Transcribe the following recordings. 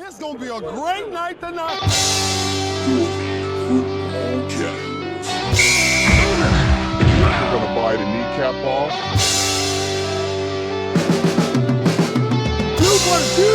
It's gonna be a great night tonight. We're gonna buy the kneecap off. Do what it do.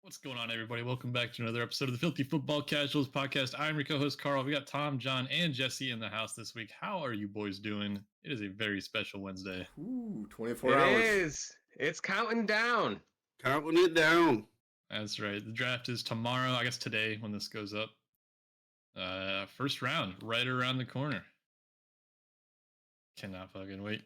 What's going on, everybody? Welcome back to another episode of the Filthy Football Casuals podcast. I'm your co-host Carl. We got Tom, John, and Jesse in the house this week. How are you boys doing? It is a very special Wednesday. Ooh, 24 It hours. is. It's counting down. Counting it down. That's right. The draft is tomorrow. I guess today when this goes up. First round, right around the corner. Cannot fucking wait.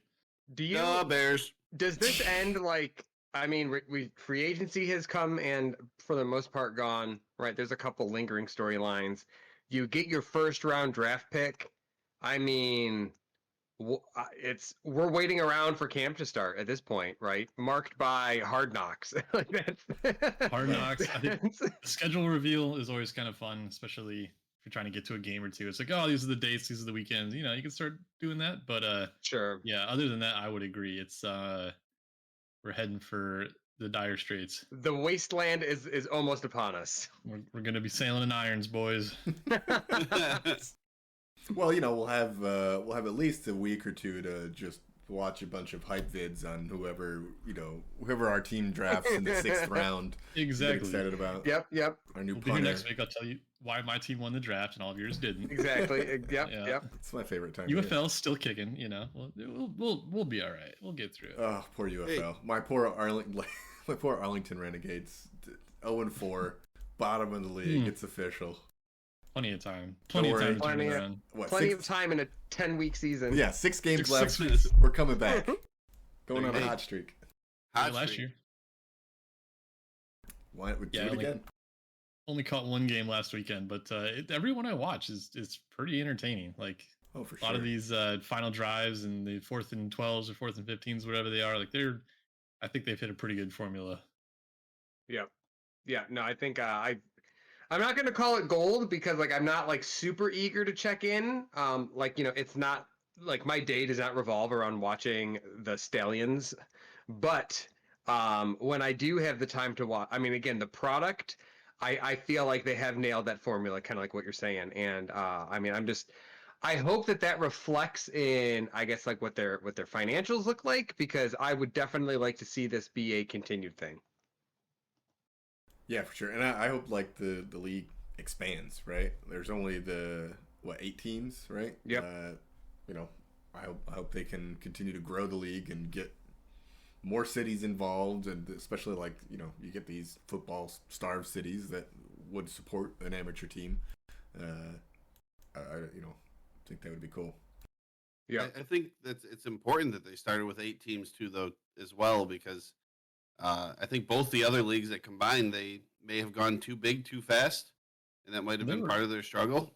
Do you? Bears. Does this end like? I mean, free agency has come and for the most part gone. Right. There's a couple lingering storylines. You get your first round draft pick. I mean, we're waiting around for camp to start at this point, right? Marked by Hard Knocks. Like that's Hard Knocks. I think the schedule reveal is always kind of fun, especially if you're trying to get to a game or two. It's like, oh, these are the dates, these are the weekends. You know, you can start doing that. But Sure. yeah, other than that, I would agree. It's we're heading for the dire straits. The wasteland is almost upon us. We're gonna be sailing in irons, boys. Well, you know, we'll have at least a week or two to just watch a bunch of hype vids on whoever our team drafts in the 6th round. Exactly. Get excited about. Yep. Our new We'll be here punter. next week. I'll tell you why my team won the draft and all of yours didn't. Exactly. Yep. Yeah. Yep. It's my favorite time. of year. UFL's still kicking. You know, we'll be all right. We'll get through it. Oh, poor UFL. Hey. My poor Arlington Renegades. 0-4, bottom of the league. It's official. Plenty of time. Don't Plenty of time worry. to turn Plenty it of- around. What? Plenty 6, of time in a 10-week season. Yeah, 6 games left. 6 minutes. We're coming back. Going on a Hey. hot streak. Hot Last streak. year, Why would Yeah, do it like- again? only caught one game last weekend, but everyone I watch is pretty entertaining. Like Oh, for a lot sure. of these final drives and the 4th and 12s or 4th and 15s, whatever they are, like I think they've hit a pretty good formula. Yep. Yeah. No, I think I'm not gonna call it gold because like I'm not like super eager to check in. Like it's not like my day does not revolve around watching the Stallions, but when I do have the time to watch, I mean, again, the product, I feel like they have nailed that formula, kind of like what you're saying, and I mean, I hope that reflects in, I guess, like what their financials look like, because I would definitely like to see this be a continued thing. Yeah, for sure. And I hope like the league expands, right? There's only 8 teams, right? Yep. I hope they can continue to grow the league and get more cities involved, and especially like, you get these football starved cities that would support an amateur team. I think that would be cool. Yeah. I think that it's important that they started with 8 teams too, though, as well, because I think both the other leagues that combined, they may have gone too big too fast, and that might have They been were- part of their struggle.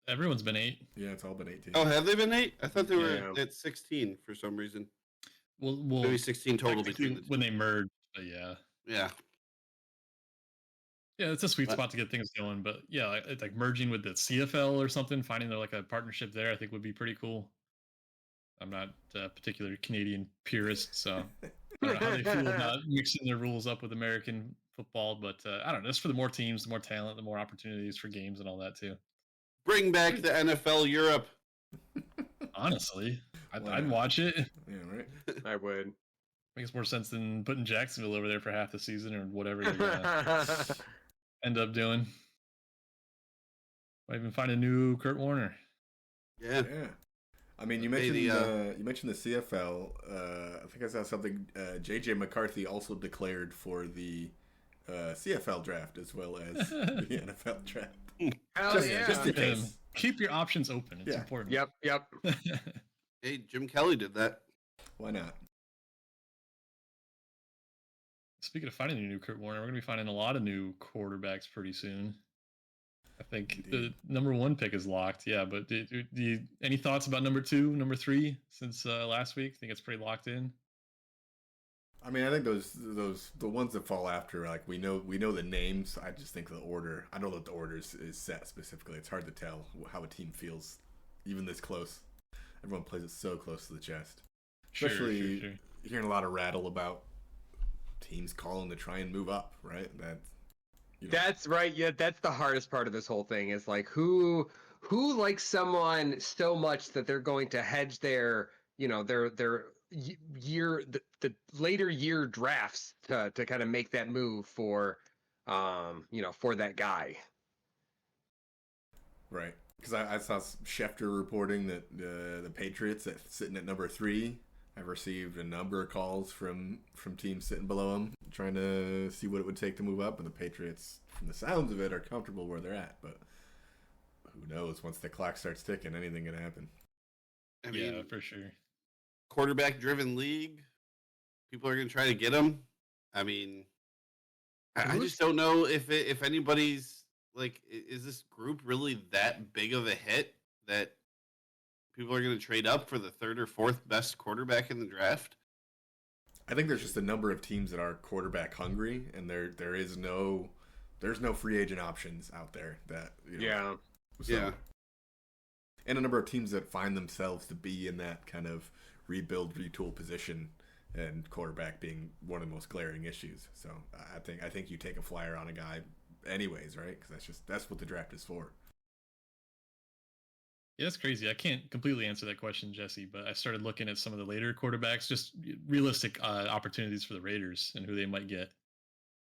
Everyone's been 8. Yeah, it's all been 18. Oh, have they been 8? I thought they were Yeah. at 16 for some reason. Well, Maybe 16 total technically between the two. when they merged, but yeah. Yeah. Yeah, it's a sweet But- spot to get things going, but yeah, it's like merging with the CFL or something, finding like a partnership there, I think would be pretty cool. I'm not a particular Canadian purist, so I don't know how they feel about mixing their rules up with American football, but I don't know. Just for the more teams, the more talent, the more opportunities for games and all that too. Bring back the NFL Europe. Honestly, Why I'd not? watch it. Yeah, right. I would. Makes more sense than putting Jacksonville over there for half the season or whatever you're gonna end up doing. Might even find a new Kurt Warner. Yeah. Yeah. I mean, you Hey, mentioned the CFL. I think I saw something. JJ McCarthy also declared for the CFL draft as well as the NFL draft. Hell Just- yeah. just in case. Keep your options open. It's Yeah. important. Yep. Hey, Jim Kelly did that. Why not? Speaking of finding a new Kurt Warner, we're going to be finding a lot of new quarterbacks pretty soon. I think Indeed. the number 1 pick is locked. Yeah, but any thoughts about number 2, number 3 since last week? Think it's pretty locked in? I mean, I think the ones that fall after, like we know the names. I just think the order. I don't know that the order is set specifically. It's hard to tell how a team feels, even this close. Everyone plays it so close to the chest. Especially Sure. hearing a lot of rattle about teams calling to try and move up. Right. That's right. Yeah, that's the hardest part of this whole thing is like who likes someone so much that they're going to hedge their year the later year drafts to kind of make that move for for that guy. Right. Because I saw Schefter reporting that the Patriots sitting at number 3 have received a number of calls from teams sitting below them trying to see what it would take to move up, and the Patriots, from the sounds of it, are comfortable where they're at. But who knows? Once the clock starts ticking, anything can happen. I mean, Yeah, for sure. quarterback-driven league. People are going to try to get him. I mean, I just don't know if anybody's like, is this group really that big of a hit that people are going to trade up for the third or fourth best quarterback in the draft? I think there's just a number of teams that are quarterback hungry, and there's no free agent options out there that Yeah. Yeah. And a number of teams that find themselves to be in that kind of rebuild, retool position, and quarterback being one of the most glaring issues. So I think you take a flyer on a guy anyways, right? Because that's what the draft is for. Yeah, it's crazy. I can't completely answer that question, Jesse, but I started looking at some of the later quarterbacks, just realistic opportunities for the Raiders and who they might get.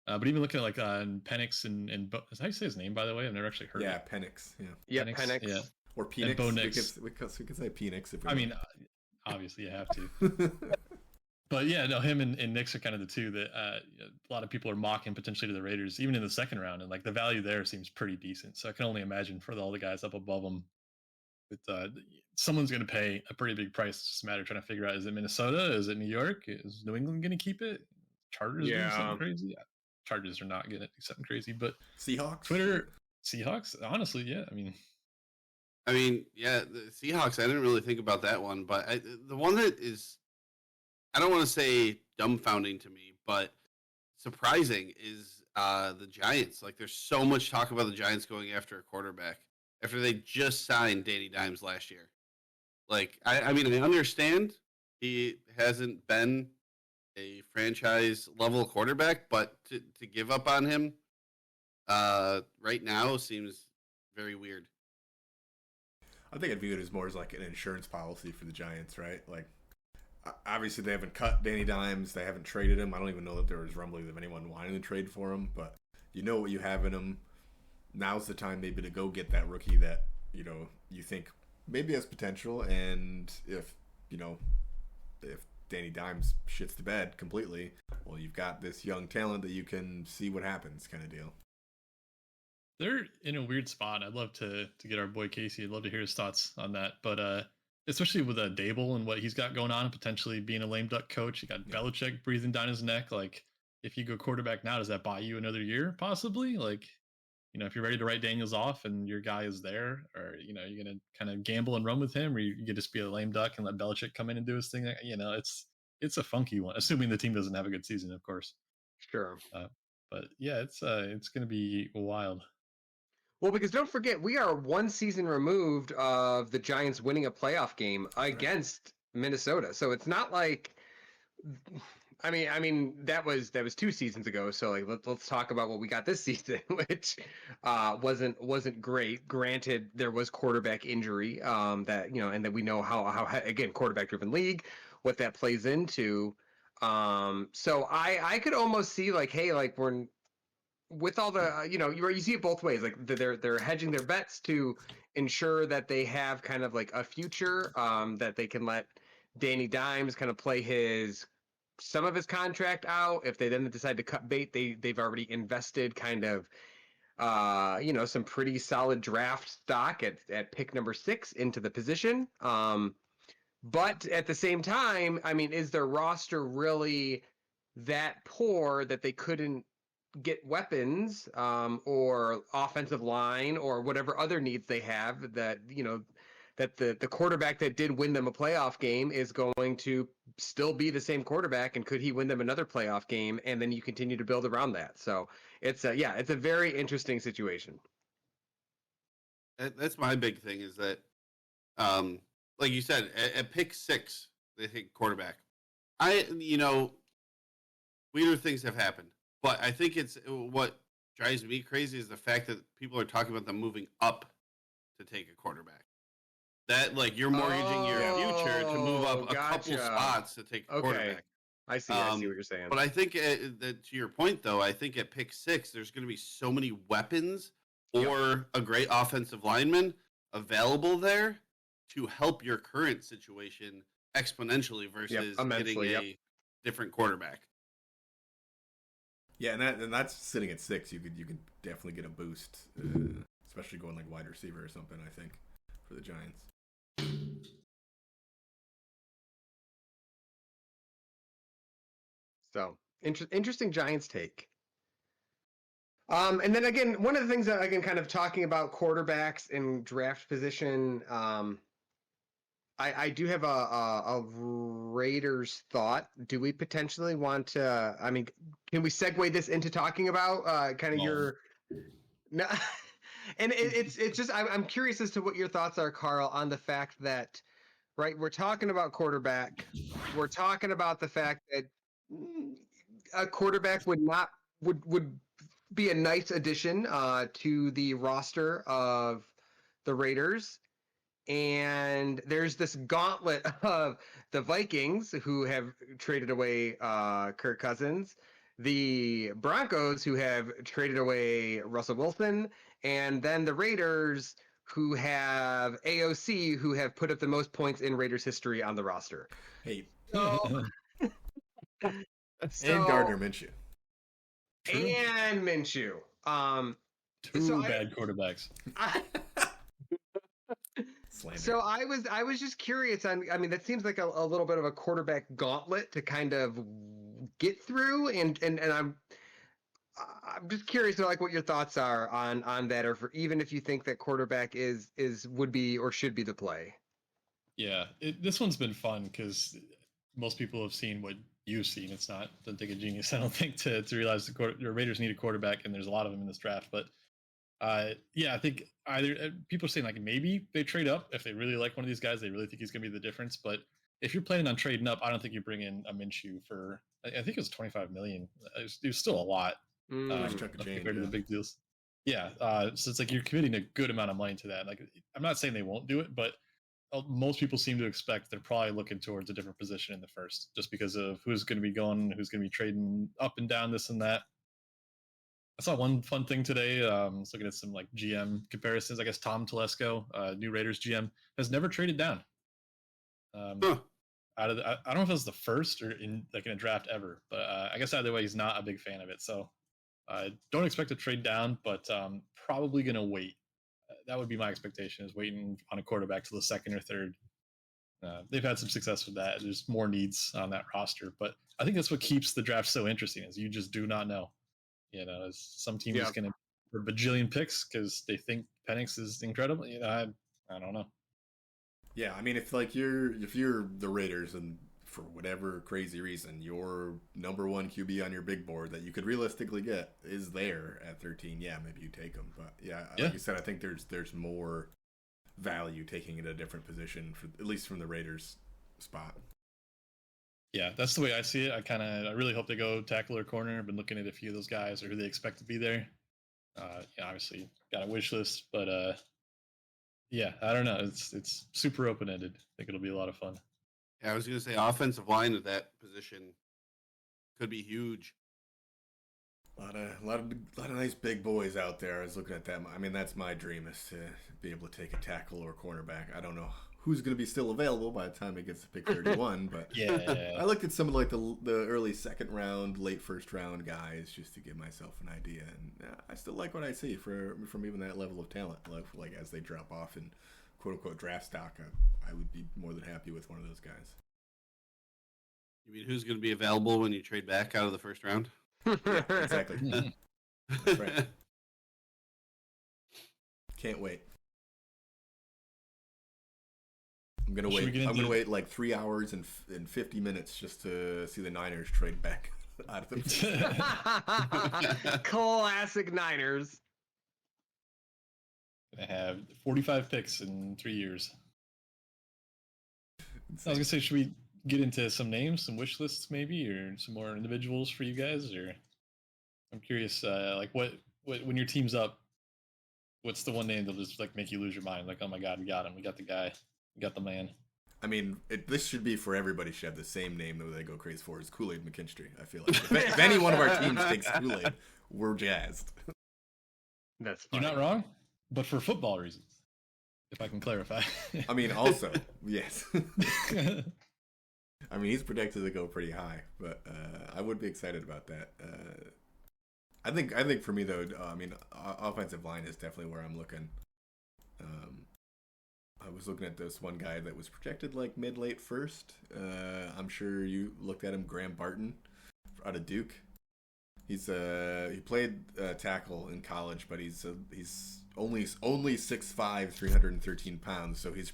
But even looking at like Penix and is how you say his name, by the way? I've never actually heard Yeah, it. Penix. Yeah, Yeah, Penix, Penix. yeah. or Penix. Bo Nix. We could say Penix if we I mean, obviously you have to. But yeah, no, him and Knicks are kind of the two that a lot of people are mocking potentially to the Raiders, even in the second round. And like the value there seems pretty decent. So I can only imagine for all the guys up above them, that someone's going to pay a pretty big price. It's just a matter of trying to figure out, is it Minnesota? Is it New York? Is New England going to keep it? Chargers doing something crazy? Yeah. Chargers are not going to do something crazy. But Seahawks. Twitter, Seahawks, honestly, yeah. I mean, yeah, the Seahawks, I didn't really think about that one, but the one that is, I don't want to say dumbfounding to me, but surprising is the Giants. Like, there's so much talk about the Giants going after a quarterback after they just signed Danny Dimes last year. Like, I mean, I understand he hasn't been a franchise level quarterback, but to give up on him right now seems very weird. I think I'd view it as more as like an insurance policy for the Giants, right? Like, obviously they haven't cut Danny Dimes, they haven't traded him. I don't even know that there was rumblings of anyone wanting to trade for him, but you know what you have in him. Now's the time maybe to go get that rookie that you think maybe has potential, and if Danny Dimes shits the bed completely, well, you've got this young talent that you can see what happens, kind of deal. They're in a weird spot. I'd love to get our boy Casey. I'd love to hear his thoughts on that. But especially with Dable and what he's got going on, potentially being a lame duck coach. You got Belichick breathing down his neck. Like, if you go quarterback now, does that buy you another year? Possibly. Like, if you're ready to write Daniels off and your guy is there, or you're gonna kind of gamble and run with him, or you could just be a lame duck and let Belichick come in and do his thing. It's a funky one, assuming the team doesn't have a good season, of course. Sure. But yeah, it's gonna be wild. Well, because don't forget, we are one season removed of the Giants winning a playoff game against Minnesota. So it's not like, I mean that was 2 seasons ago. So like let's talk about what we got this season, which wasn't great. Granted, there was quarterback injury and that we know how again, quarterback driven league, what that plays into. So I could almost see like, hey, like we're with all the you see it both ways. Like they're hedging their bets to ensure that they have kind of like a future, that they can let Danny Dimes kind of play some of his contract out. If they then decide to cut bait, they've already invested kind of some pretty solid draft stock at pick number 6 into the position. But at the same time, I mean, is their roster really that poor that they couldn't get weapons or offensive line or whatever other needs they have that that the quarterback that did win them a playoff game is going to still be the same quarterback, and could he win them another playoff game? And then you continue to build around that. So it's it's a very interesting situation. That's my big thing is that, like you said, at pick 6, they think quarterback. Weirder things have happened, but I think it's what drives me crazy is the fact that people are talking about them moving up to take a quarterback. That like you're mortgaging your future to move up a couple spots to take a quarterback. I see what you're saying. But I think to your point, though, I think at pick 6, there's going to be so many weapons or a great offensive lineman available there to help your current situation exponentially versus getting a different quarterback. Yeah, and that's sitting at 6. You could definitely get a boost, especially going like wide receiver or something. I think for the Giants. So interesting Giants take. And then again, one of the things that again, kind of talking about quarterbacks and draft position, I do have a Raiders thought. Do we potentially want to? I mean, can we segue this into talking about kind of your? No, and it's just I'm curious as to what your thoughts are, Carl, on the fact that we're talking about quarterback. We're talking about the fact that a quarterback would be a nice addition to the roster of the Raiders. And there's this gauntlet of the Vikings who have traded away Kirk Cousins, the Broncos who have traded away Russell Wilson, and then the Raiders who have AOC who have put up the most points in Raiders history on the roster. Hey, So, and Gardner Minshew. And Minshew. Two bad quarterbacks. So I was just curious on. I mean, that seems like a little bit of a quarterback gauntlet to kind of get through, and I'm just curious to like what your thoughts are on that, or for even if you think that quarterback would be or should be the play. Yeah, this one's been fun because most people have seen what you've seen. It doesn't take a genius, I don't think, to realize the Raiders need a quarterback, and there's a lot of them in this draft. But I think either people are saying like maybe they trade up if they really like one of these guys, they really think he's going to be the difference. But if you're planning on trading up, I don't think you bring in a Minshew for. I think it was $25 million. It was still a lot compared to the big deals. Yeah, so it's like you're committing a good amount of money to that. Like I'm not saying they won't do it, but most people seem to expect they're probably looking towards a different position in the first, just because of who's going to be going, who's going to be trading up and down, this and that. I saw one fun thing today. I was looking at some like GM comparisons. I guess Tom Telesco, new Raiders GM, has never traded down. I don't know if it was the first or in a draft ever, but I guess either way, he's not a big fan of it. So don't expect to trade down, but probably going to wait. That would be my expectation, is waiting on a quarterback till the second or third. They've had some success with that. There's more needs on that roster, but I think that's what keeps the draft so interesting, is you just do not know. Some team is going to for a bajillion picks because they think Penix is incredible. I don't know. Yeah, I mean, if you're the Raiders and for whatever crazy reason your number one QB on your big board that you could realistically get is there at 13, yeah, maybe you take him. But like you said, I think there's more value taking it a different position, for at least from the Raiders spot. Yeah, that's the way I see it. I really hope they go tackle or corner. I've been looking at a few of those guys or who they expect to be there. Obviously got a wish list, but I don't know. It's super open ended. I think it'll be a lot of fun. Yeah, I was going to say offensive line at that position could be huge. A lot of nice big boys out there. I was looking at that. I mean, that's my dream, is to be able to take a tackle or cornerback. I don't know who's going to be still available by the time it gets to pick 31, but I looked at some of like the early second round, late first round guys just to give myself an idea, and I still like what I see from even that level of talent. Like as they drop off in quote unquote draft stock, I would be more than happy with one of those guys. You mean who's going to be available when you trade back out of the first round? Yeah, exactly. That's right. Can't wait. I'm gonna Should we wait. get I'm gonna into- wait like 3 hours and 50 minutes just to see the Niners trade back out of the. Classic Niners. Gonna have 45 picks in 3 years. I was gonna say, should we get into some names, some wish lists, maybe, or some more individuals for you guys? Or I'm curious, like what when your team's up, what's the one name that'll just like make you lose your mind? Like, oh my god, we got him, we got the guy, we got the man. I mean, this should be for everybody. Should have the same name that they go crazy for. Is Kool-Aid McKinstry. I feel like if any one of our teams takes Kool-Aid, we're jazzed. That's You're funny. not wrong, but for football reasons, if I can clarify. I mean, also yes. I mean, he's projected to go pretty high, but I would be excited about that. I think for me though, I mean, offensive line is definitely where I'm looking. I was looking at this one guy that was projected like mid-late first. I'm sure you looked at him, Graham Barton, out of Duke. He played tackle in college, but he's only 6'5", 313 pounds. So he's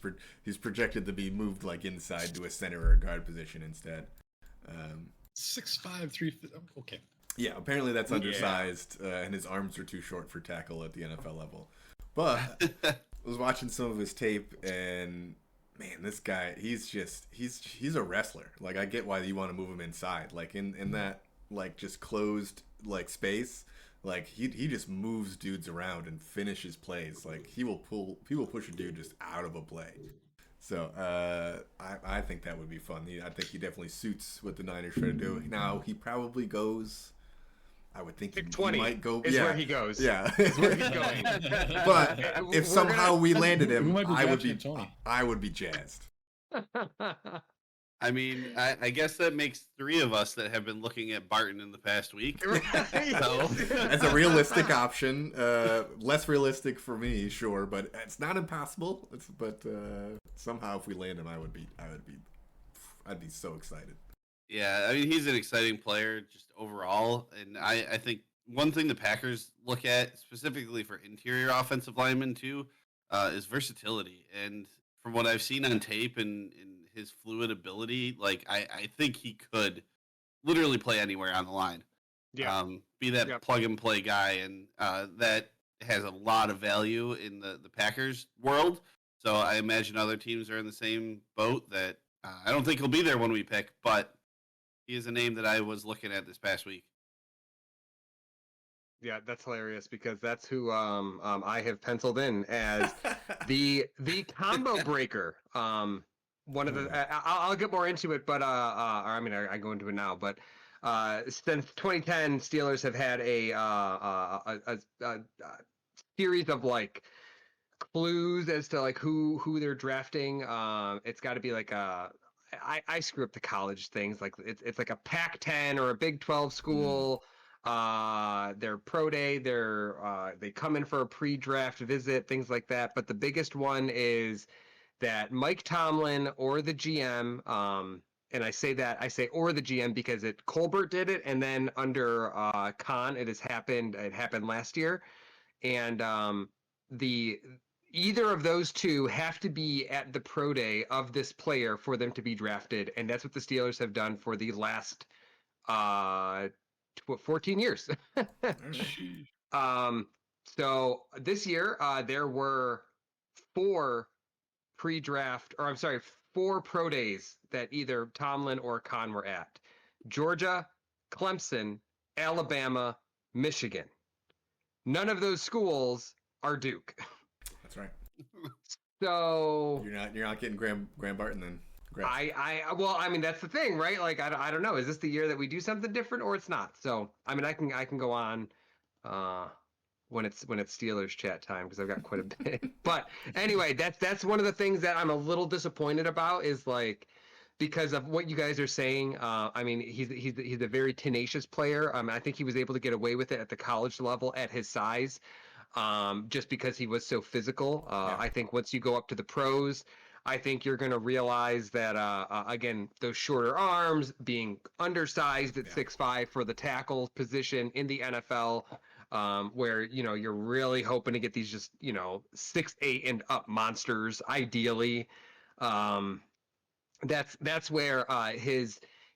projected to be moved like inside to a center or a guard position instead. 6'5", 3. Okay. Yeah, apparently that's undersized, and his arms are too short for tackle at the NFL level. But I was watching some of his tape, and man, this guy, he's a wrestler. Like, I get why you want to move him inside, like in that like just closed like space. Like he just moves dudes around and finishes plays. Like he will push a dude just out of a play. So I think that would be fun. I think he definitely suits what the Niners try to do. Now he probably goes. I would think Pick he 20 might go. is yeah, where he goes. Yeah, Where he's going. But if somehow we landed We him, might be I would drafting be Tony. I would be jazzed. I mean, I guess that makes 3 of us that have been looking at Barton in the past week. Right. So As a realistic option, less realistic for me, sure, but it's not impossible. But somehow, if we land him, I'd be so excited. yeah, I mean, he's an exciting player just overall, and I think one thing the Packers look at specifically for interior offensive linemen too is versatility. And from what I've seen on tape and his fluid ability, like I think he could literally play anywhere on the line. Yeah. Be that Yep. plug and play guy, and that has a lot of value in the Packers world. So I imagine other teams are in the same boat. That I don't think he'll be there when we pick, but he is a name that I was looking at this past week. Yeah, that's hilarious because that's who I have penciled in as the combo breaker. One of the I'll get more into it, but or I mean I go into it now, but since 2010, Steelers have had a series of like clues as to like who they're drafting. It's got to be like I screw up the college things, like it's like a Pac-10 or a Big 12 school. Their pro day, they come in for a pre-draft visit, things like that. But the biggest one is that Mike Tomlin or the GM, and I say or the GM because Colbert did it, and then under Khan it happened last year, and either of those two have to be at the pro day of this player for them to be drafted, and that's what the Steelers have done for the last 14 years. So this year there were 4 pro days that either Tomlin or Khan were at: Georgia, Clemson, Alabama, Michigan. None of those schools are Duke. That's right. So You're not getting Graham Barton then. Congrats. well, I mean, that's the thing, right? Like, I don't know. Is this the year that we do something different or it's not? So, I mean, I can go on when it's Steelers chat time because I've got quite a bit. But anyway, that's one of the things that I'm a little disappointed about is like because of what you guys are saying. I mean, he's a very tenacious player. I think he was able to get away with it at the college level at his size, just because he was so physical. Yeah. I think once you go up to the pros, I think you're going to realize that, again, those shorter arms, being undersized at 6'5" for the tackle position in the NFL, where, you're really hoping to get these just, 6'8" and up monsters, ideally. That's where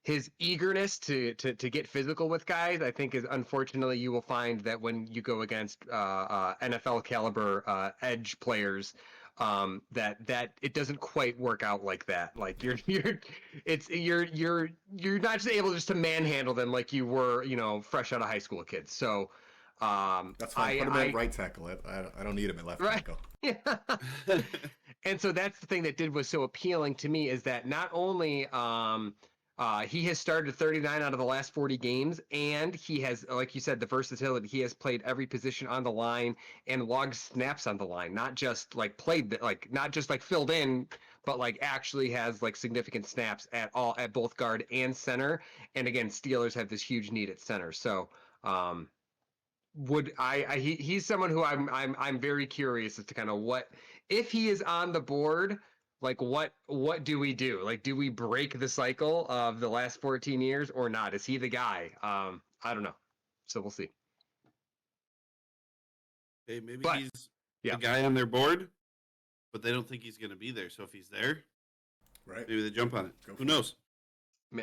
his eagerness to get physical with guys, I think, is unfortunately you will find that when you go against NFL caliber edge players, that it doesn't quite work out like that. Like you're not just able just to manhandle them like you were, fresh out of high school kids. So That's fine. Put him at right tackle. I don't need him at left Right. tackle. Yeah. And so that's the thing that was so appealing to me, is that not only he has started 39 out of the last 40 games, and he has, like you said, the versatility. He has played every position on the line and logged snaps on the line, not just like filled in, but like actually has like significant snaps at both guard and center. And again, Steelers have this huge need at center. So he's someone who I'm very curious as to kind of what, if he is on the board, like what do we do? Like, do we break the cycle of the last 14 years or not? Is he the guy? I don't know. So we'll see. Okay, maybe But- he's yeah. the guy on their board, but they don't think he's going to be there. So if he's there, Right. maybe they jump on it. Go for Who it. knows?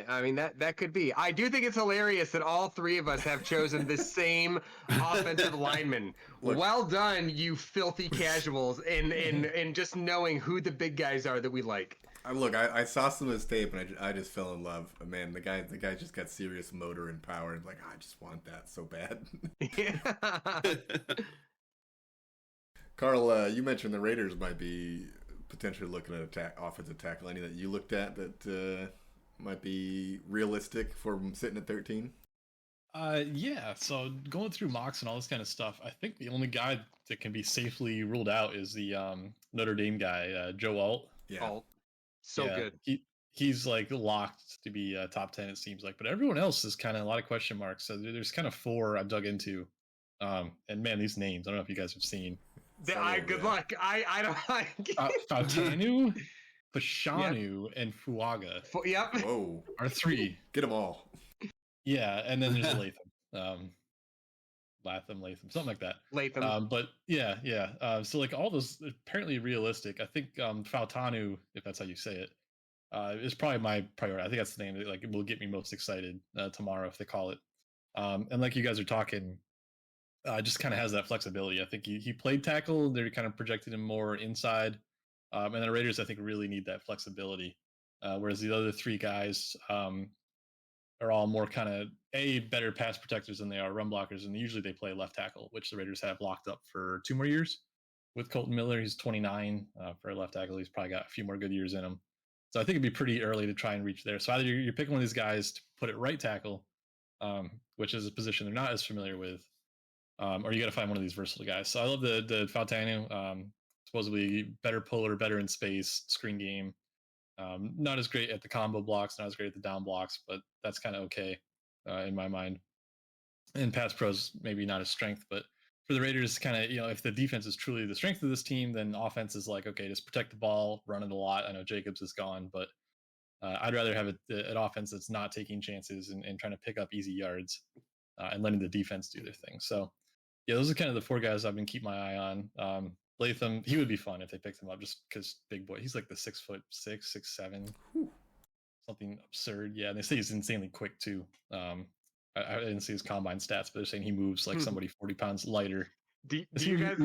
I mean, that could be. I do think it's hilarious that all three of us have chosen the same offensive lineman. Look. Well done, you filthy casuals, in just knowing who the big guys are that we like. I saw some of his tape and I just fell in love. Man, the guy just got serious motor and power, and I just want that so bad. Carl, you mentioned the Raiders might be potentially looking at offensive tackle. Any that you looked at that might be realistic for him sitting at 13? Yeah, so going through mocks and all this kind of stuff, I think the only guy that can be safely ruled out is the Notre Dame guy, Joe Alt. Yeah. Oh, so Yeah, good. He's like locked to be top 10, it seems like, but everyone else is kind of a lot of question marks. So there's kind of four I've dug into, and man, these names, I don't know if you guys have seen. Good luck. I don't. Fautanu, Fashanu, and Fuaga Yep. Whoa. are three. Get them all. Yeah, and then there's Latham, something like that. Latham. But yeah. So like all those apparently realistic. I think Fautanu, if that's how you say it, is probably my priority. I think that's the name that like will get me most excited tomorrow if they call it. And like you guys are talking, just kind of has that flexibility. I think he played tackle. They're kind of projected him more inside. And the Raiders, I think, really need that flexibility. Whereas the other three guys are all more kind of better pass protectors than they are run blockers, and usually they play left tackle, which the Raiders have locked up for 2 more years. With Colton Miller, he's 29 for a left tackle. He's probably got a few more good years in him. So I think it'd be pretty early to try and reach there. So either you're picking one of these guys to put it right tackle, which is a position they're not as familiar with, or you got to find one of these versatile guys. So I love the Fautanu, supposedly better puller, better in space, screen game. Not as great at the combo blocks, not as great at the down blocks, but that's kind of okay in my mind. And pass pros, maybe not his strength, but for the Raiders, kind of, if the defense is truly the strength of this team, then offense is like, okay, just protect the ball, run it a lot. I know Jacobs is gone, but I'd rather have an offense that's not taking chances and trying to pick up easy yards and letting the defense do their thing. So, yeah, those are kind of the four guys I've been keeping my eye on. Latham, he would be fun if they picked him up just because big boy. He's like the 6'6", 6'7", something absurd. Yeah, and they say he's insanely quick too. I didn't see his combine stats, but they're saying he moves like somebody 40 pounds lighter. Do you guys?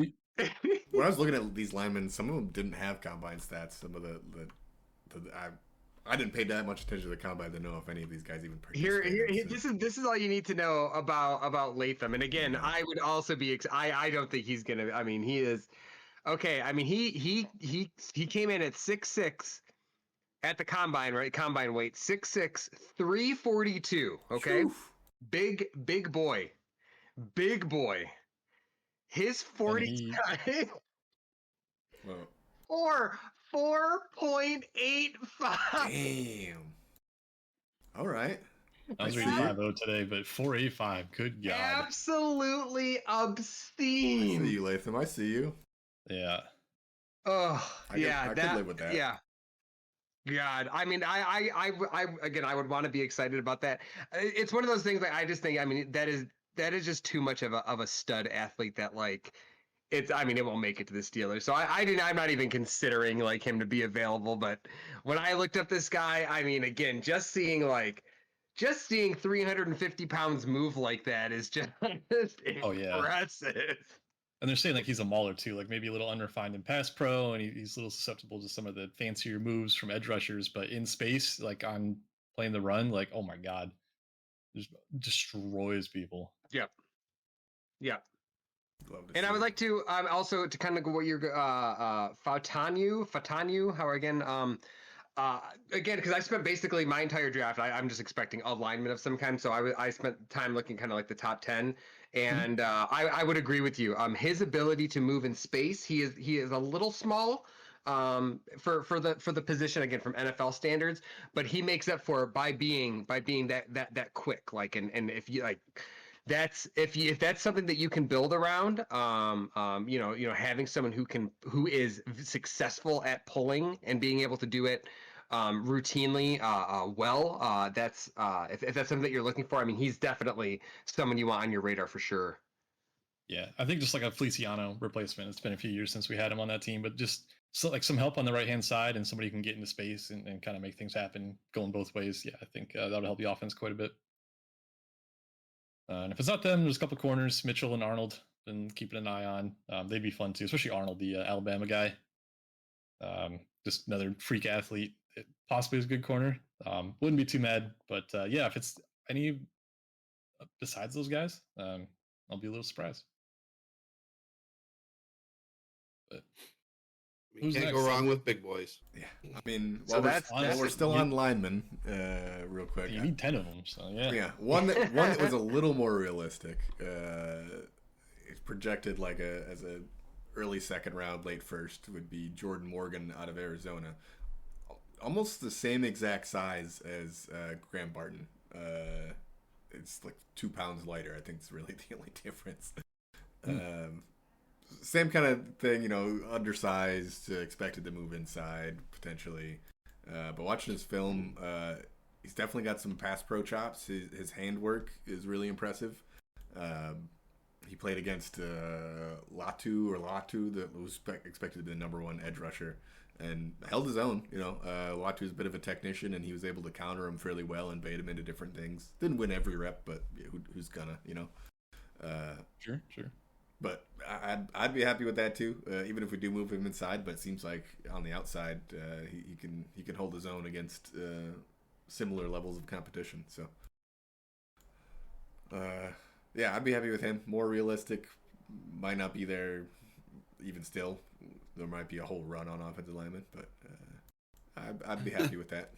When I was looking at these linemen, some of them didn't have combine stats. Some of I didn't pay that much attention to the combine to know if any of these guys even participated. This is all you need to know about Latham. And again, I would also be. I don't think he's gonna. I mean, he is. Okay, I mean he came in at 6'6" at the combine, right? Combine weight 6'6", 342. Okay, Oof. big boy. His 40 time Well, or 4.85. damn. All right. I was I reading see. 5.0 today, but 4.85. Good God. Absolutely I obscene. see you, Latham. I see you. Yeah. Oh, I could live with that. Yeah. God, I mean, I again, I would want to be excited about that. It's one of those things that I just think, I mean, that is just too much of a stud athlete that like I mean, it won't make it to the Steelers. So I'm not even considering like him to be available. But when I looked up this guy, I mean, again, just seeing 350 pounds move like that is just Oh, yeah. impressive. And they're saying like he's a mauler too, like maybe a little unrefined in pass pro, and he's a little susceptible to some of the fancier moves from edge rushers. But in space, like on playing the run, like oh my god, just destroys people. Yep. Yep. Love to And I see would it. like to also to kind of go what you're Fatanu, how again, because I spent basically my entire draft. I'm just expecting alignment of some kind. So I spent time looking kind of like the top 10, and I would agree with you. His ability to move in space, he is a little small for the position, again, from NFL standards, but he makes up for it by being that quick. Like, and if you like. If that's something that you can build around, having someone who is successful at pulling and being able to do it routinely well, that's if that's something that you're looking for. I mean, he's definitely someone you want on your radar for sure. Yeah, I think just like a Feliciano replacement. It's been a few years since we had him on that team, but just like some help on the right hand side and somebody who can get into space and kind of make things happen going both ways. Yeah, I think that would help the offense quite a bit. And if it's not them, there's a couple corners, Mitchell and Arnold, been keeping an eye on. They'd be fun too, especially Arnold, the Alabama guy. Just another freak athlete. It possibly is a good corner. Wouldn't be too mad, but yeah, if it's any besides those guys, I'll be a little surprised. But You who's can't go next? wrong with big boys. Yeah, I mean, So while that's we're still you- on linemen, real quick. you need 10 of them, so yeah. Yeah, one that was a little more realistic. It's projected like as a early second round, late first would be Jordan Morgan out of Arizona. Almost the same exact size as Graham Barton. It's like 2 pounds lighter. I think it's really the only difference. Same kind of thing, undersized, expected to move inside potentially. But watching his film, he's definitely got some pass pro chops. His handwork is really impressive. He played against Latu, that was expected to be the number one edge rusher, and held his own. Latu's a bit of a technician, and he was able to counter him fairly well and bait him into different things. Didn't win every rep, but who's gonna, Sure. But I'd be happy with that too, even if we do move him inside. But it seems like on the outside, he can hold his own against similar levels of competition. So, yeah, I'd be happy with him. More realistic, might not be there even still. There might be a whole run on offensive linemen, but I'd be happy with that.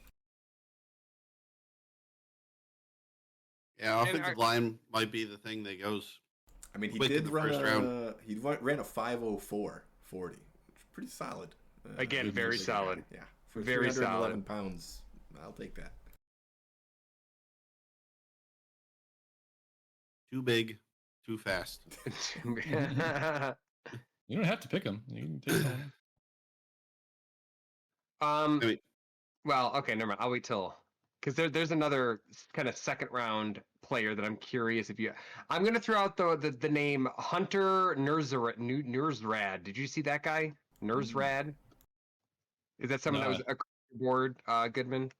Yeah, offensive line might be the thing that goes. I mean, he Quick in did the run first round. he ran a 5:04 40, which is pretty solid. Again, very solid. Yeah, for Very 311 pounds, I'll take that. Too big, too fast. You don't have to pick him. You can take someone. Um. I mean- Well, okay, never mind. I'll wait till because there's another kind of second round player that I'm curious if you. I'm gonna throw out the name Hunter Nersrad. Did you see that guy? Nersrad. Is that someone that No. was across the board, Goodman?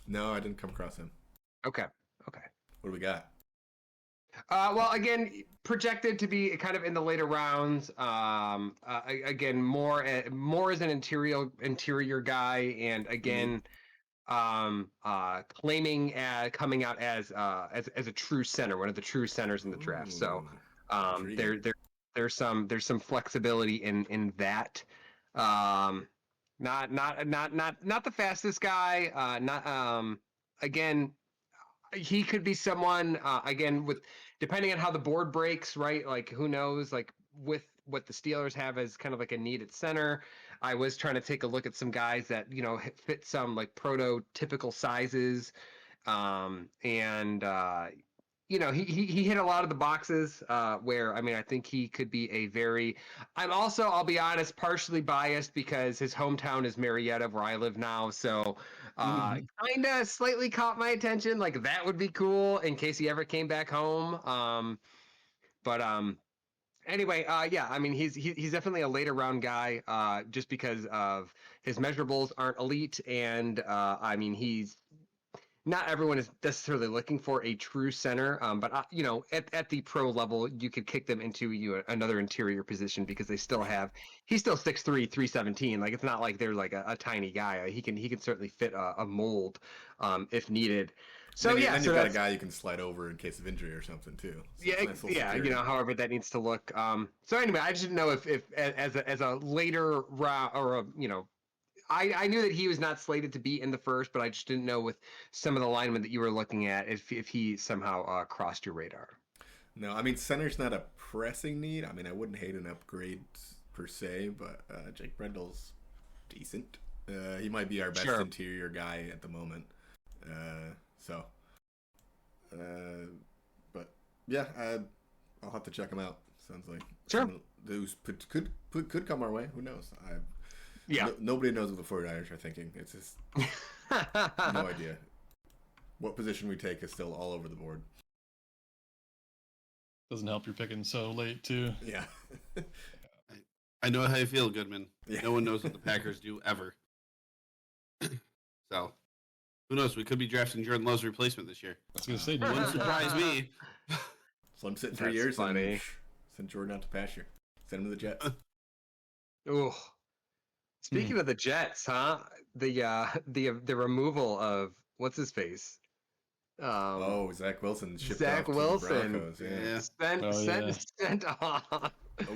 No, I didn't come across him. Okay. What do we got? Well, again, projected to be kind of in the later rounds. Again, more as an interior guy, and again, claiming coming out as a true center, one of the true centers in the draft. So, Intriguing. there's some flexibility in that. Not the fastest guy. Again, he could be someone again with depending on how the board breaks, right? Like who knows? Like with what the Steelers have as kind of like a need at center. I was trying to take a look at some guys that fit some like prototypical sizes, he hit a lot of the boxes where, I mean, I think he could be a very, I'll be honest, partially biased because his hometown is Marietta, where I live now. So kind of slightly caught my attention. Like that would be cool in case he ever came back home. Anyway, yeah, I mean he's definitely a later round guy, just because of his measurables aren't elite, and I mean he's not everyone is necessarily looking for a true center, but you know, at the pro level, you could kick them into another interior position because he's still 6'3", 317. Like it's not like they're like a tiny guy. He can certainly fit a mold, if needed. So then yeah, then so you've got a that's, guy you can slide over in case of injury or something too. So yeah, it's nice little yeah, security. however that needs to look. So anyway, I just didn't know if as a later round or a, I knew that he was not slated to be in the first, but I just didn't know with some of the linemen that you were looking at if he somehow crossed your radar. No, I mean center's not a pressing need. I mean I wouldn't hate an upgrade per se, but Jake Brendel's decent. He might be our best Sure. interior guy at the moment. But yeah, I'll have to check him out. Sounds like Sure. someone who's could come our way. Who knows? Yeah. Nobody knows what the 49ers are thinking. It's just no idea. What position we take is still all over the board. Doesn't help you're picking so late too. Yeah. I know how you feel, Goodman. Yeah. No one knows what the Packers do ever. So, who knows? We could be drafting Jordan Love's replacement this year. I was gonna say, Wouldn't surprise me. So I'm sitting 3 That's years funny. and send Jordan out to pasture. Send him to the Jets. Ooh. Speaking of the Jets, huh? The removal of what's his face? Zach Wilson shipped Zach off to Wilson. the Broncos. Yeah. Yeah. Sent off. A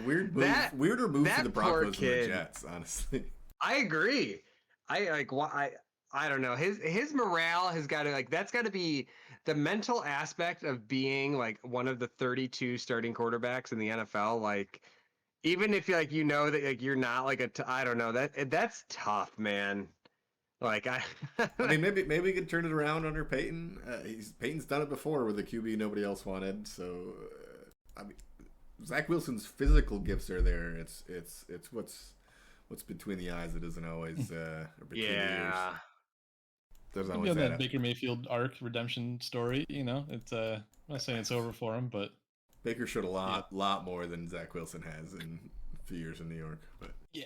weird move. Weirder move to that the poor Broncos than the kid. Jets, honestly. I agree. I don't know. His morale has got to that's got to be the mental aspect of being like one of the 32 starting quarterbacks in the NFL. Like, even if that you're not like I don't know, that's tough, man. Like I mean, maybe we could turn it around under Peyton. Peyton's done it before with a QB nobody else wanted. So, I mean, Zach Wilson's physical gifts are there. It's what's between the eyes that isn't always or between the ears. Doesn't Maybe always on add that up. Baker Mayfield arc redemption story, it's I'm not saying it's over for him, but Baker showed a lot more than Zach Wilson has in a few years in New York. But yeah.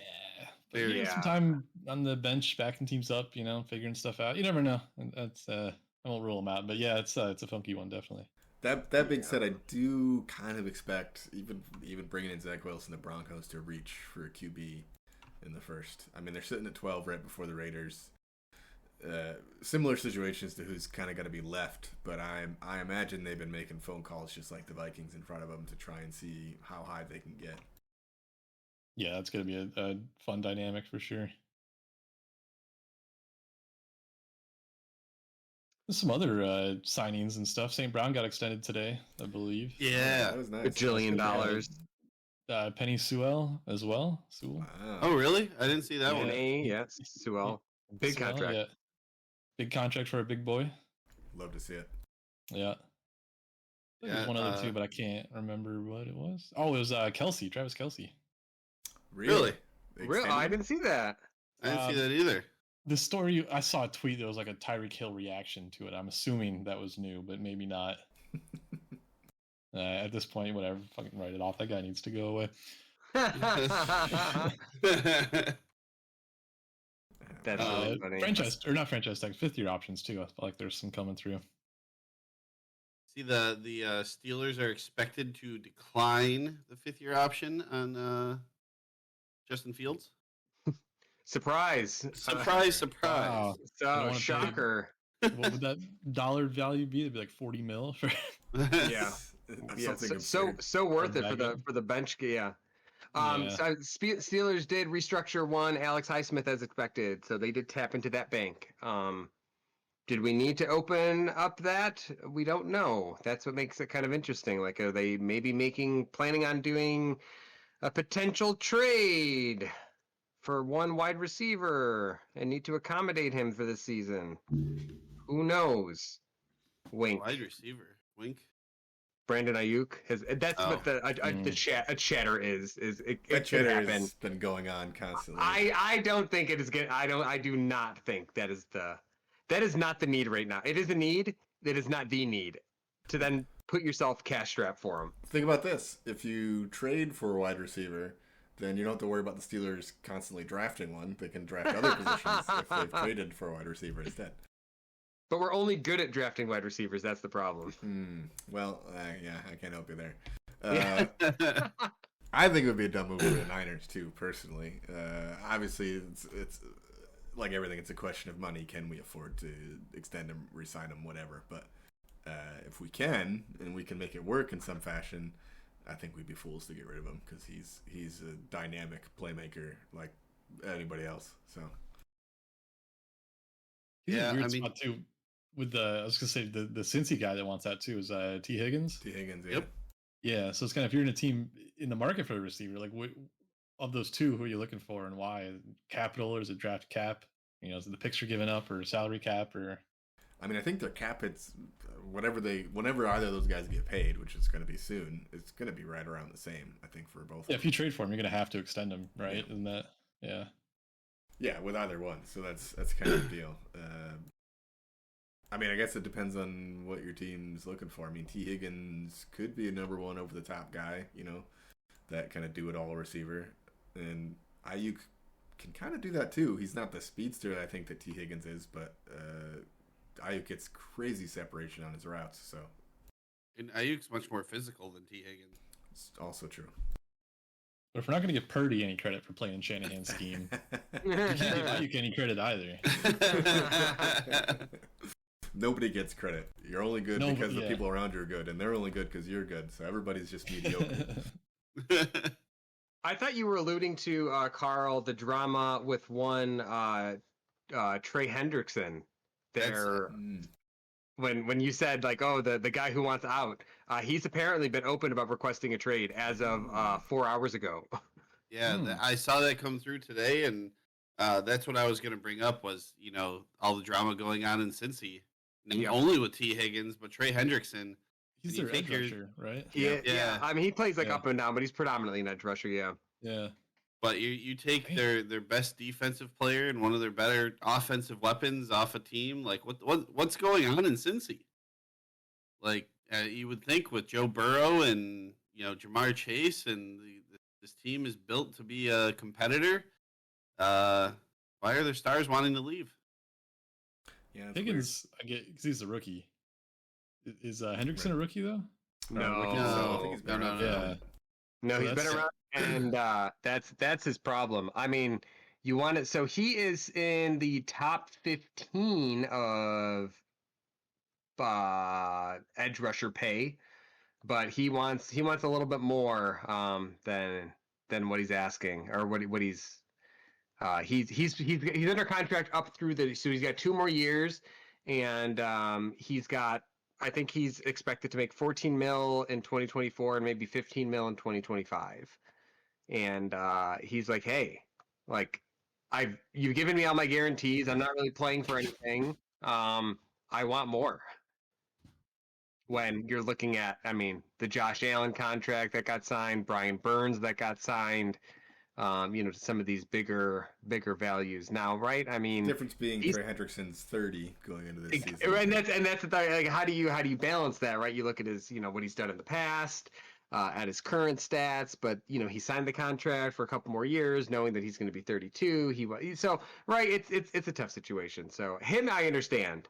Yeah. Some time on the bench, backing teams up, figuring stuff out. You never know. And that's I won't rule him out, but yeah, it's a funky one, definitely. that being said, I do kind of expect even bringing in Zach Wilson, the Broncos to reach for a QB in the first. I mean, they're sitting at 12 right before the Raiders. Similar situations to who's kind of got to be left, but I imagine they've been making phone calls just like the Vikings in front of them to try and see how high they can get. Yeah, it's going to be a fun dynamic for sure. There's some other signings and stuff. St. Brown got extended today, I believe. Yeah. That was nice. $1 billion. Penny Sewell as well. Sewell. Wow. Oh, really? I didn't see that one. Yes, Sewell. Big Sewell, contract. Yeah. Big contract for a big boy. Love to see it. Yeah. There's Yeah, one other too, but I can't remember what it was. Oh, it was Kelsey, Travis Kelsey. Really? They Real? extended I him? didn't see that. I didn't see that either. The story, I saw a tweet that was like a Tyreek Hill reaction to it. I'm assuming that was new, but maybe not. At this point, whatever, fucking write it off. That guy needs to go away. That's really funny. Franchise, or not franchise tag, 5th-year options too. I feel like there's some coming through. See, the Steelers are expected to decline the 5th-year option on Justin Fields. Surprise! Surprise, surprise. Wow. So wanna pay- shocker. What would that dollar value be? It'd be like 40 mil for. Yeah. Yeah, Something so absurd. worth it Back up. for the bench. Yeah. Yeah. So Steelers did restructure one Alex Highsmith as expected, so they did tap into that bank. Did we need to open up that? We don't know. That's what makes it kind of interesting. Like, are they maybe planning on doing a potential trade for one wide receiver and need to accommodate him for this season? Who knows? Wink. Wide receiver. Wink. Brandon Ayuk has. That's what the chatter is. It could happen. Has been going on constantly. I don't think it is good. I do not think that is not the need right now. It is a need. It is not the need. To then put yourself cash strapped for him. Think about this: if you trade for a wide receiver, then you don't have to worry about the Steelers constantly drafting one. They can draft other positions if they've traded for a wide receiver instead. But we're only good at drafting wide receivers. That's the problem. Well, yeah, I can't help you there. Yeah. I think it would be a dumb move for the Niners too, personally. Obviously, it's like everything. It's a question of money. Can we afford to extend him, re-sign him, whatever? But if we can, and we can make it work in some fashion, I think we'd be fools to get rid of him because he's a dynamic playmaker like anybody else. So He's in Yeah, a weird I mean- spot too. With the, I was gonna say the Cincy guy that wants that too is T Higgins. T Higgins, Yep. Yeah, so it's kind of if you're in a team in the market for a receiver, like what of those two, who are you looking for and why? Capital or is it draft cap? You know, is it the picture given up or salary cap or? I mean, I think their cap hits whenever either of those guys get paid, which is going to be soon. It's going to be right around the same, I think, for both. Yeah, of if you them. trade for him, you're gonna have to extend him, right? Yeah. Isn't that? Yeah. Yeah, with either one. So that's kind of the deal. I mean, I guess it depends on what your team's looking for. I mean, T Higgins could be a number one over the top guy, you know, that kind of do it all receiver, and Ayuk can kind of do that too. He's not the speedster I think that T Higgins is, but Ayuk gets crazy separation on his routes, so And Ayuk's much more physical than T. Higgins. it's also true. But if we're not gonna give Purdy any credit for playing Shanahan's scheme, you can't give Ayuk any credit either. Nobody gets credit. You're only good No, because the yeah. people around you are good, and they're only good because you're good. So everybody's just mediocre. I thought you were alluding to Carl, the drama with one Trey Hendrickson. There, Mm. when you said like, oh, the guy who wants out, he's apparently been open about requesting a trade as of 4 hours ago. Yeah, Hmm. I saw that come through today, and that's what I was going to bring up was, you know, all the drama going on in Cincy. Not Yeah. only with T. Higgins, but Trey Hendrickson. He's You their take edge your- rusher, right? Yeah. I mean, he plays like Yeah. up and down, but he's predominantly an edge rusher. Yeah. Yeah. But you take Right. their best defensive player and one of their better offensive weapons off a team. Like what's going on in Cincy? Like you would think with Joe Burrow and Jamar Chase and this team is built to be a competitor. Why are their stars wanting to leave? Yeah, it's Higgins, I get because he's a rookie. Is Hendrickson a rookie though? No. weird. No, I think he's been no, around no, for a no. while. No, So he's been that's- around, and that's his problem. I mean, you want it. So he is in the top 15 of edge rusher pay, but he wants a little bit more than what he's asking or what he's he's under contract up through so he's got 2 more years, and he's got. I think he's expected to make 14 mil in 2024 and maybe 15 mil in 2025. And he's like, hey, like you've given me all my guarantees. I'm not really playing for anything. I want more. When you're looking at, I mean, the Josh Allen contract that got signed, Brian Burns that got signed, to some of these bigger values now, right? I mean, Difference being he's- Trey Hendrickson's 30 going into this season. and that's the thing, like how do you balance that, right? You look at his what he's done in the past, at his current stats, but he signed the contract for a couple more years, knowing that he's going to be 32. So right, it's a tough situation. So him, I understand.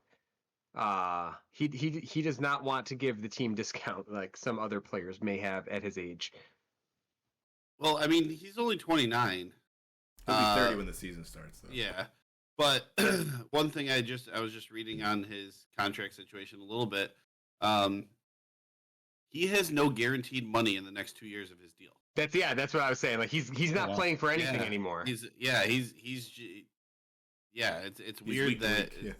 He does not want to give the team discount like some other players may have at his age. Well, I mean, he's only 29. He'll be 30 when the season starts, though. Yeah, but one thing I was just reading on his contract situation a little bit. He has no guaranteed money in the next 2 years of his deal. That's what I was saying. Like he's not Yeah. playing for anything Yeah. anymore. It's He's weird week to that week,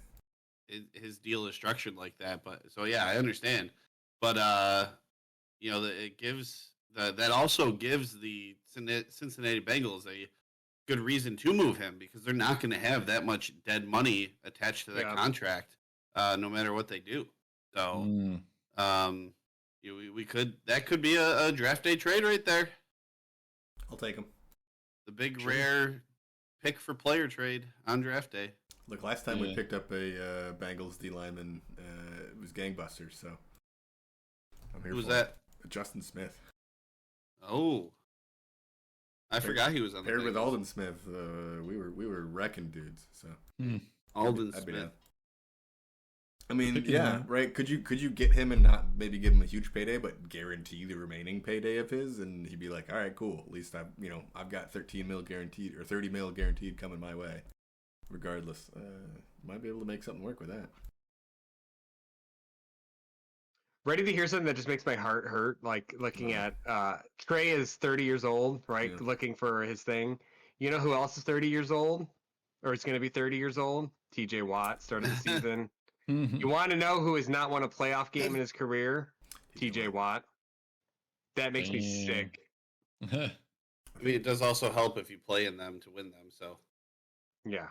yeah. his deal is structured like that. But so yeah, I understand. But it gives that also gives the Cincinnati Bengals a good reason to move him because they're not going to have that much dead money attached to that Yeah. contract, no matter what they do. So, Mm. that could be a draft day trade right there. I'll take him. The big Sure. rare pick for player trade on draft day. Look, last time we Yeah. picked up a Bengals D lineman, it was gangbusters. So I'm here Who was for that? it. Justin Smith. Oh, I forgot he was on the Paired with Bengals. Alden Smith, we were wrecking dudes. So Alden I'd be Smith. down. I mean, Picking yeah, him. right. Could you get him and not maybe give him a huge payday, but guarantee the remaining payday of his, and he'd be like, all right, cool. At least I've got 13 mil guaranteed or 30 mil guaranteed coming my way, regardless. Might be able to make something work with that. Ready to hear something that just makes my heart hurt? Like looking at Trey is 30 years old, right? Yeah. Looking for his thing. You know who else is 30 years old, or is going to be 30 years old? T.J. Watt, start of the season. You want to know who has not won a playoff game in his career? T.J. Watt. That makes me sick. I mean, it does also help if you play in them to win them. So Yeah.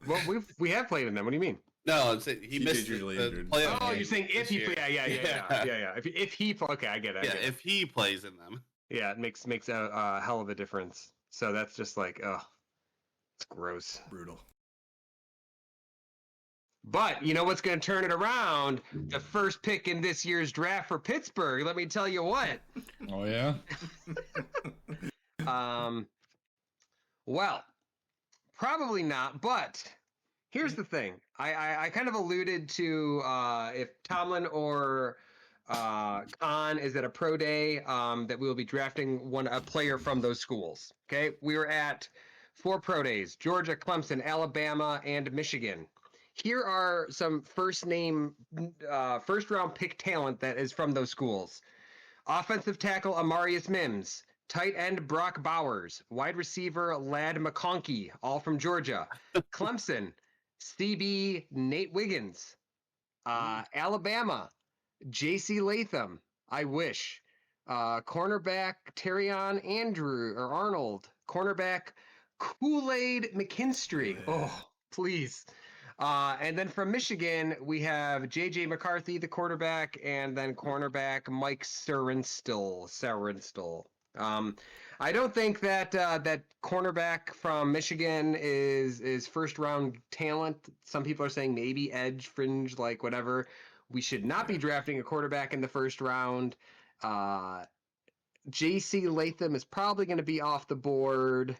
Well, we have played in them. What do you mean? no, he missed usually the injured. playoff. Oh, game you're saying if this he year. play? Yeah. If he okay, I get it. Yeah, if he plays in them. Yeah, it makes a hell of a difference. So that's just like, it's gross. Brutal. But you know what's going to turn it around? The first pick in this year's draft for Pittsburgh. Let me tell you what. Oh yeah. Well, probably not. But here's the thing. I kind of alluded to if Tomlin or Khan is at a pro day that we will be drafting a player from those schools. Okay, we were at 4 pro days: Georgia, Clemson, Alabama, and Michigan. Here are some first round pick talent that is from those schools. Offensive tackle Amarius Mims, tight end Brock Bowers, wide receiver Ladd McConkey, all from Georgia. Clemson, CB Nate Wiggins. Alabama, J.C. Latham, I wish. Cornerback Terrion Arnold. Cornerback Kool-Aid McKinstry. Oh, please. And then from Michigan, we have J.J. McCarthy, the quarterback, and then cornerback Mike Sarenstill. I don't think that that cornerback from Michigan is first round talent. Some people are saying maybe edge, fringe, like whatever. We should not be drafting a quarterback in the first round. J.C. Latham is probably going to be off the board.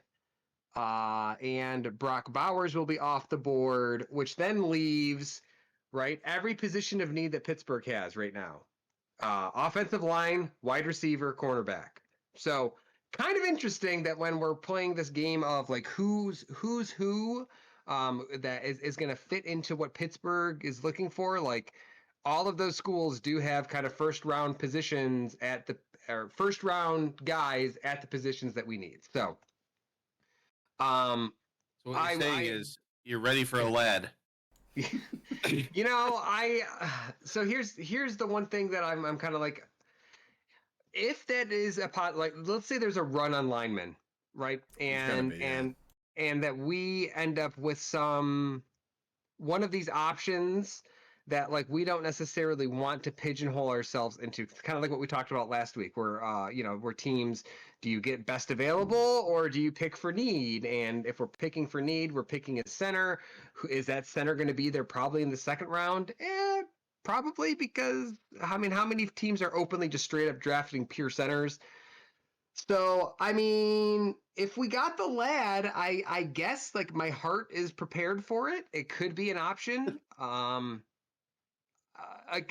And Brock Bowers will be off the board, which then leaves, right, every position of need that Pittsburgh has right now. Offensive line, wide receiver, cornerback. So kind of interesting that when we're playing this game of like who's who, that is going to fit into what Pittsburgh is looking for, like all of those schools do have kind of first round positions or first round guys at the positions that we need. So So what you're saying is you're ready for a lad. you know, so here's the one thing that I'm kind of like, if that is a pot, like let's say there's a run on linemen, right? And that we end up with one of these options that like we don't necessarily want to pigeonhole ourselves into. It's kind of like what we talked about last week, where where teams, do you get best available or do you pick for need? And if we're picking for need, we're picking a center. Is that center going to be there probably in the second round? Probably, because I mean, how many teams are openly just straight up drafting pure centers? So, I mean, if we got the lad, I guess like my heart is prepared for it. It could be an option.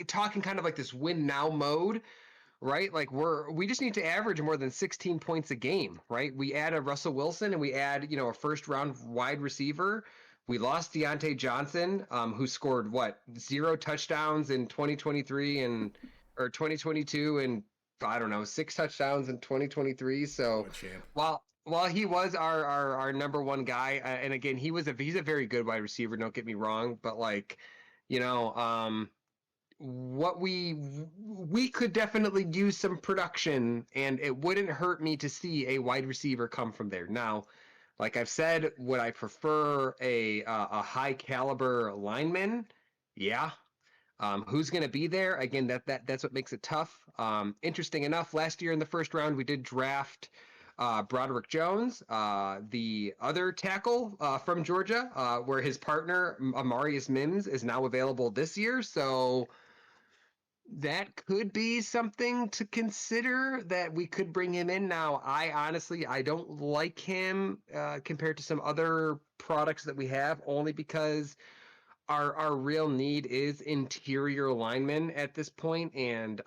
Talking kind of like this win now mode, right? Like we just need to average more than 16 points a game, right? We add a Russell Wilson and we add, a first round wide receiver. We lost Deontay Johnson, who scored 0 touchdowns in 2023 or 2022, and I don't know, 6 touchdowns in 2023. So while he was our number one guy, and again, he's a very good wide receiver, don't get me wrong, but like, what we could definitely use some production, and it wouldn't hurt me to see a wide receiver come from there. Now, like I've said, would I prefer a high caliber lineman? Yeah. Who's going to be there? Again, that's what makes it tough. Interesting enough, last year in the first round, we did draft Broderick Jones, the other tackle from Georgia, where his partner, Amarius Mims, is now available this year. So that could be something to consider, that we could bring him in. Now, I honestly, I don't like him compared to some other products that we have, only because our real need is interior linemen at this point, and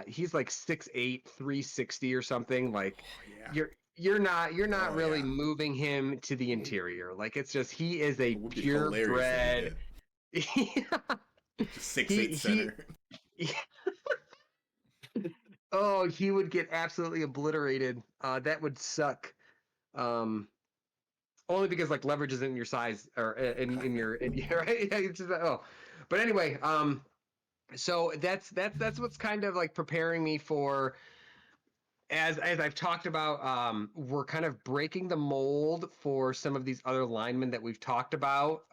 he's like 6'8", 360 or something. Like Yeah. you're not Oh, really yeah. moving him to the interior. Like it's just he is a It would be hilarious if he purebred. did. Just 6'8" he center. oh, he would get absolutely obliterated. That would suck. Only because like leverage isn't in your size or in your right. Yeah, it's just, oh, but anyway, so that's what's kind of like preparing me for. As I've talked about, we're kind of breaking the mold for some of these other linemen that we've talked about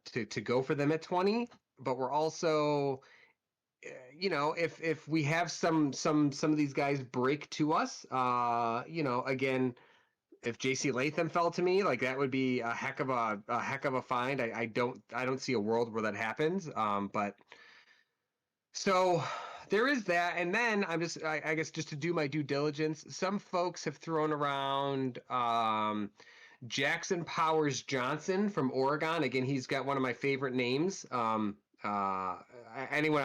to go for them at 20, but we're also, if we have some of these guys break to us, again, if JC Latham fell to me, like that would be a heck of a find. I don't see a world where that happens. But so there is that, and then I guess just to do my due diligence, some folks have thrown around Jackson Powers Johnson from Oregon. Again, he's got one of my favorite names. Anyone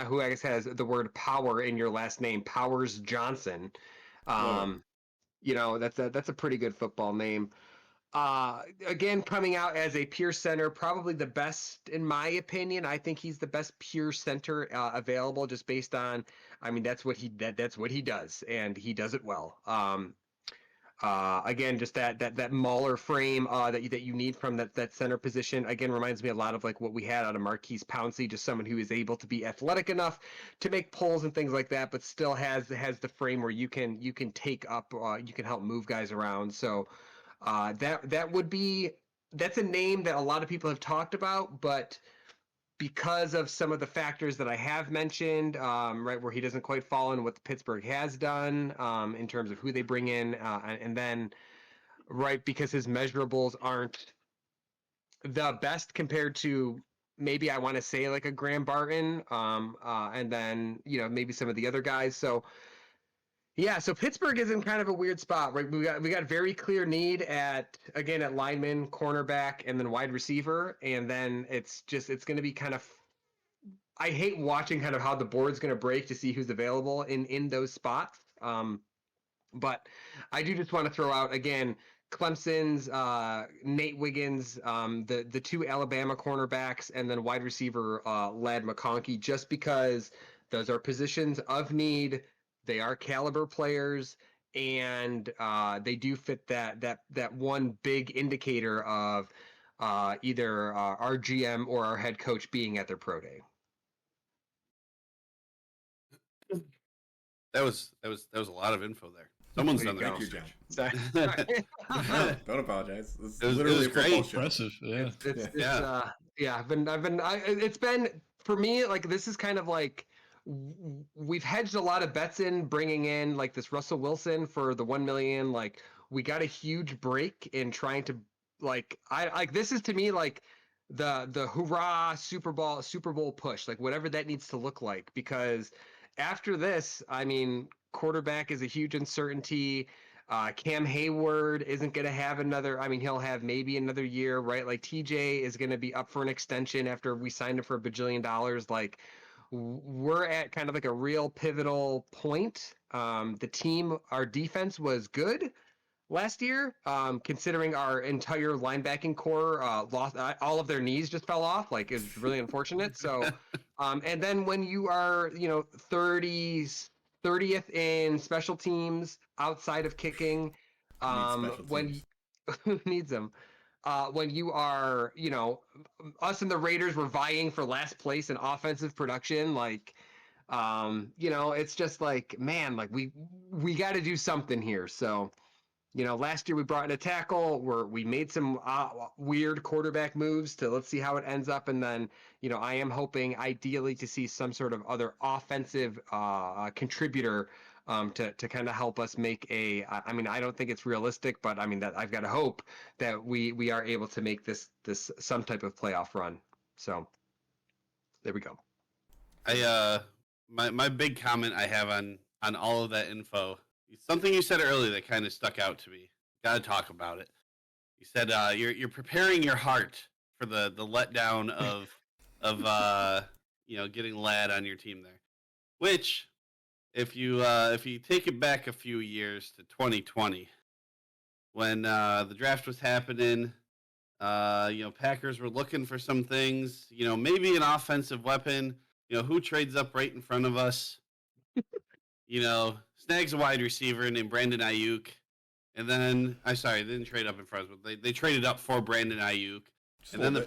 who I guess has the word power in your last name, Powers Johnson. That's a pretty good football name. Again, coming out as a pure center, probably the best in my opinion. I think he's the best pure center available, just based on, I mean, that's what he does, and he does it well. Again, just that Mauler frame that you need from that center position. Again, reminds me a lot of like what we had out of Marquise Pouncey, just someone who is able to be athletic enough to make pulls and things like that, but still has the frame where you can take up, you can help move guys around. So that's a name that a lot of people have talked about, but because of some of the factors that I have mentioned, right, where he doesn't quite fall in what Pittsburgh has done in terms of who they bring in, and then, right, because his measurables aren't the best compared to maybe I want to say like a Graham Barton, and then maybe some of the other guys. So yeah, so Pittsburgh is in kind of a weird spot, right? We got very clear need at lineman, cornerback, and then wide receiver, and then it's going to be kind of. I hate watching kind of how the board's going to break to see who's available in those spots. But I do just want to throw out again Clemson's Nate Wiggins, the two Alabama cornerbacks, and then wide receiver Ladd McConkey, just because those are positions of need. They are caliber players, and they do fit that one big indicator of either our GM or our head coach being at their pro day. That was a lot of info there. Someone's done Thank the you, John. research. Don't apologize. This is It was literally a great. football show. Impressive. Yeah. It's been for me, like, this is kind of like we've hedged a lot of bets in bringing in like this Russell Wilson for the 1 million. Like, we got a huge break in trying to, like, this is to me like the hurrah Super Bowl push, like whatever that needs to look like, because after this, I mean, quarterback is a huge uncertainty. Cam Hayward isn't going to have another. I mean, he'll have maybe another year, right? Like, TJ is going to be up for an extension after we signed him for $1 billion. Like, we're at kind of like a real pivotal point. The team, our defense was good last year, considering our entire linebacking core lost, all of their knees just fell off. Like, it's really unfortunate. So, and then when you are, 30th in special teams outside of kicking, when who needs them? When you are, us and the Raiders were vying for last place in offensive production, like, it's just like, man, like we got to do something here. So, last year we brought in a tackle where we made some weird quarterback moves to, let's see how it ends up. And then, I am hoping ideally to see some sort of other offensive contributor to kind of help us make I mean, I don't think it's realistic, but I mean, that I've got to hope that we are able to make this some type of playoff run. So there we go. my big comment I have on all of that info, something you said earlier that kind of stuck out to me. Got to talk about it. You said you're preparing your heart for the letdown of getting Lad on your team there. Which, if you take it back a few years to 2020, when the draft was happening, Packers were looking for some things. Maybe an offensive weapon. Who trades up right in front of us? Snags a wide receiver named Brandon Ayuk. And then, they didn't trade up in front of us, but they traded up for Brandon Ayuk. And then the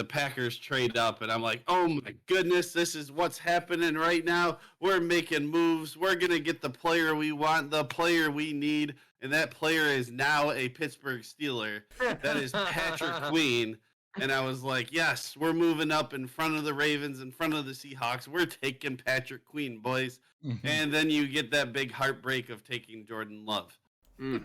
Packers trade up, and I'm like, oh my goodness, this is what's happening right now. We're making moves. We're going to get the player we want, the player we need. And that player is now a Pittsburgh Steeler. That is Patrick Queen. And I was like, yes, we're moving up in front of the Ravens, in front of the Seahawks. We're taking Patrick Queen, boys. Mm-hmm. And then you get that big heartbreak of taking Jordan Love. Mm.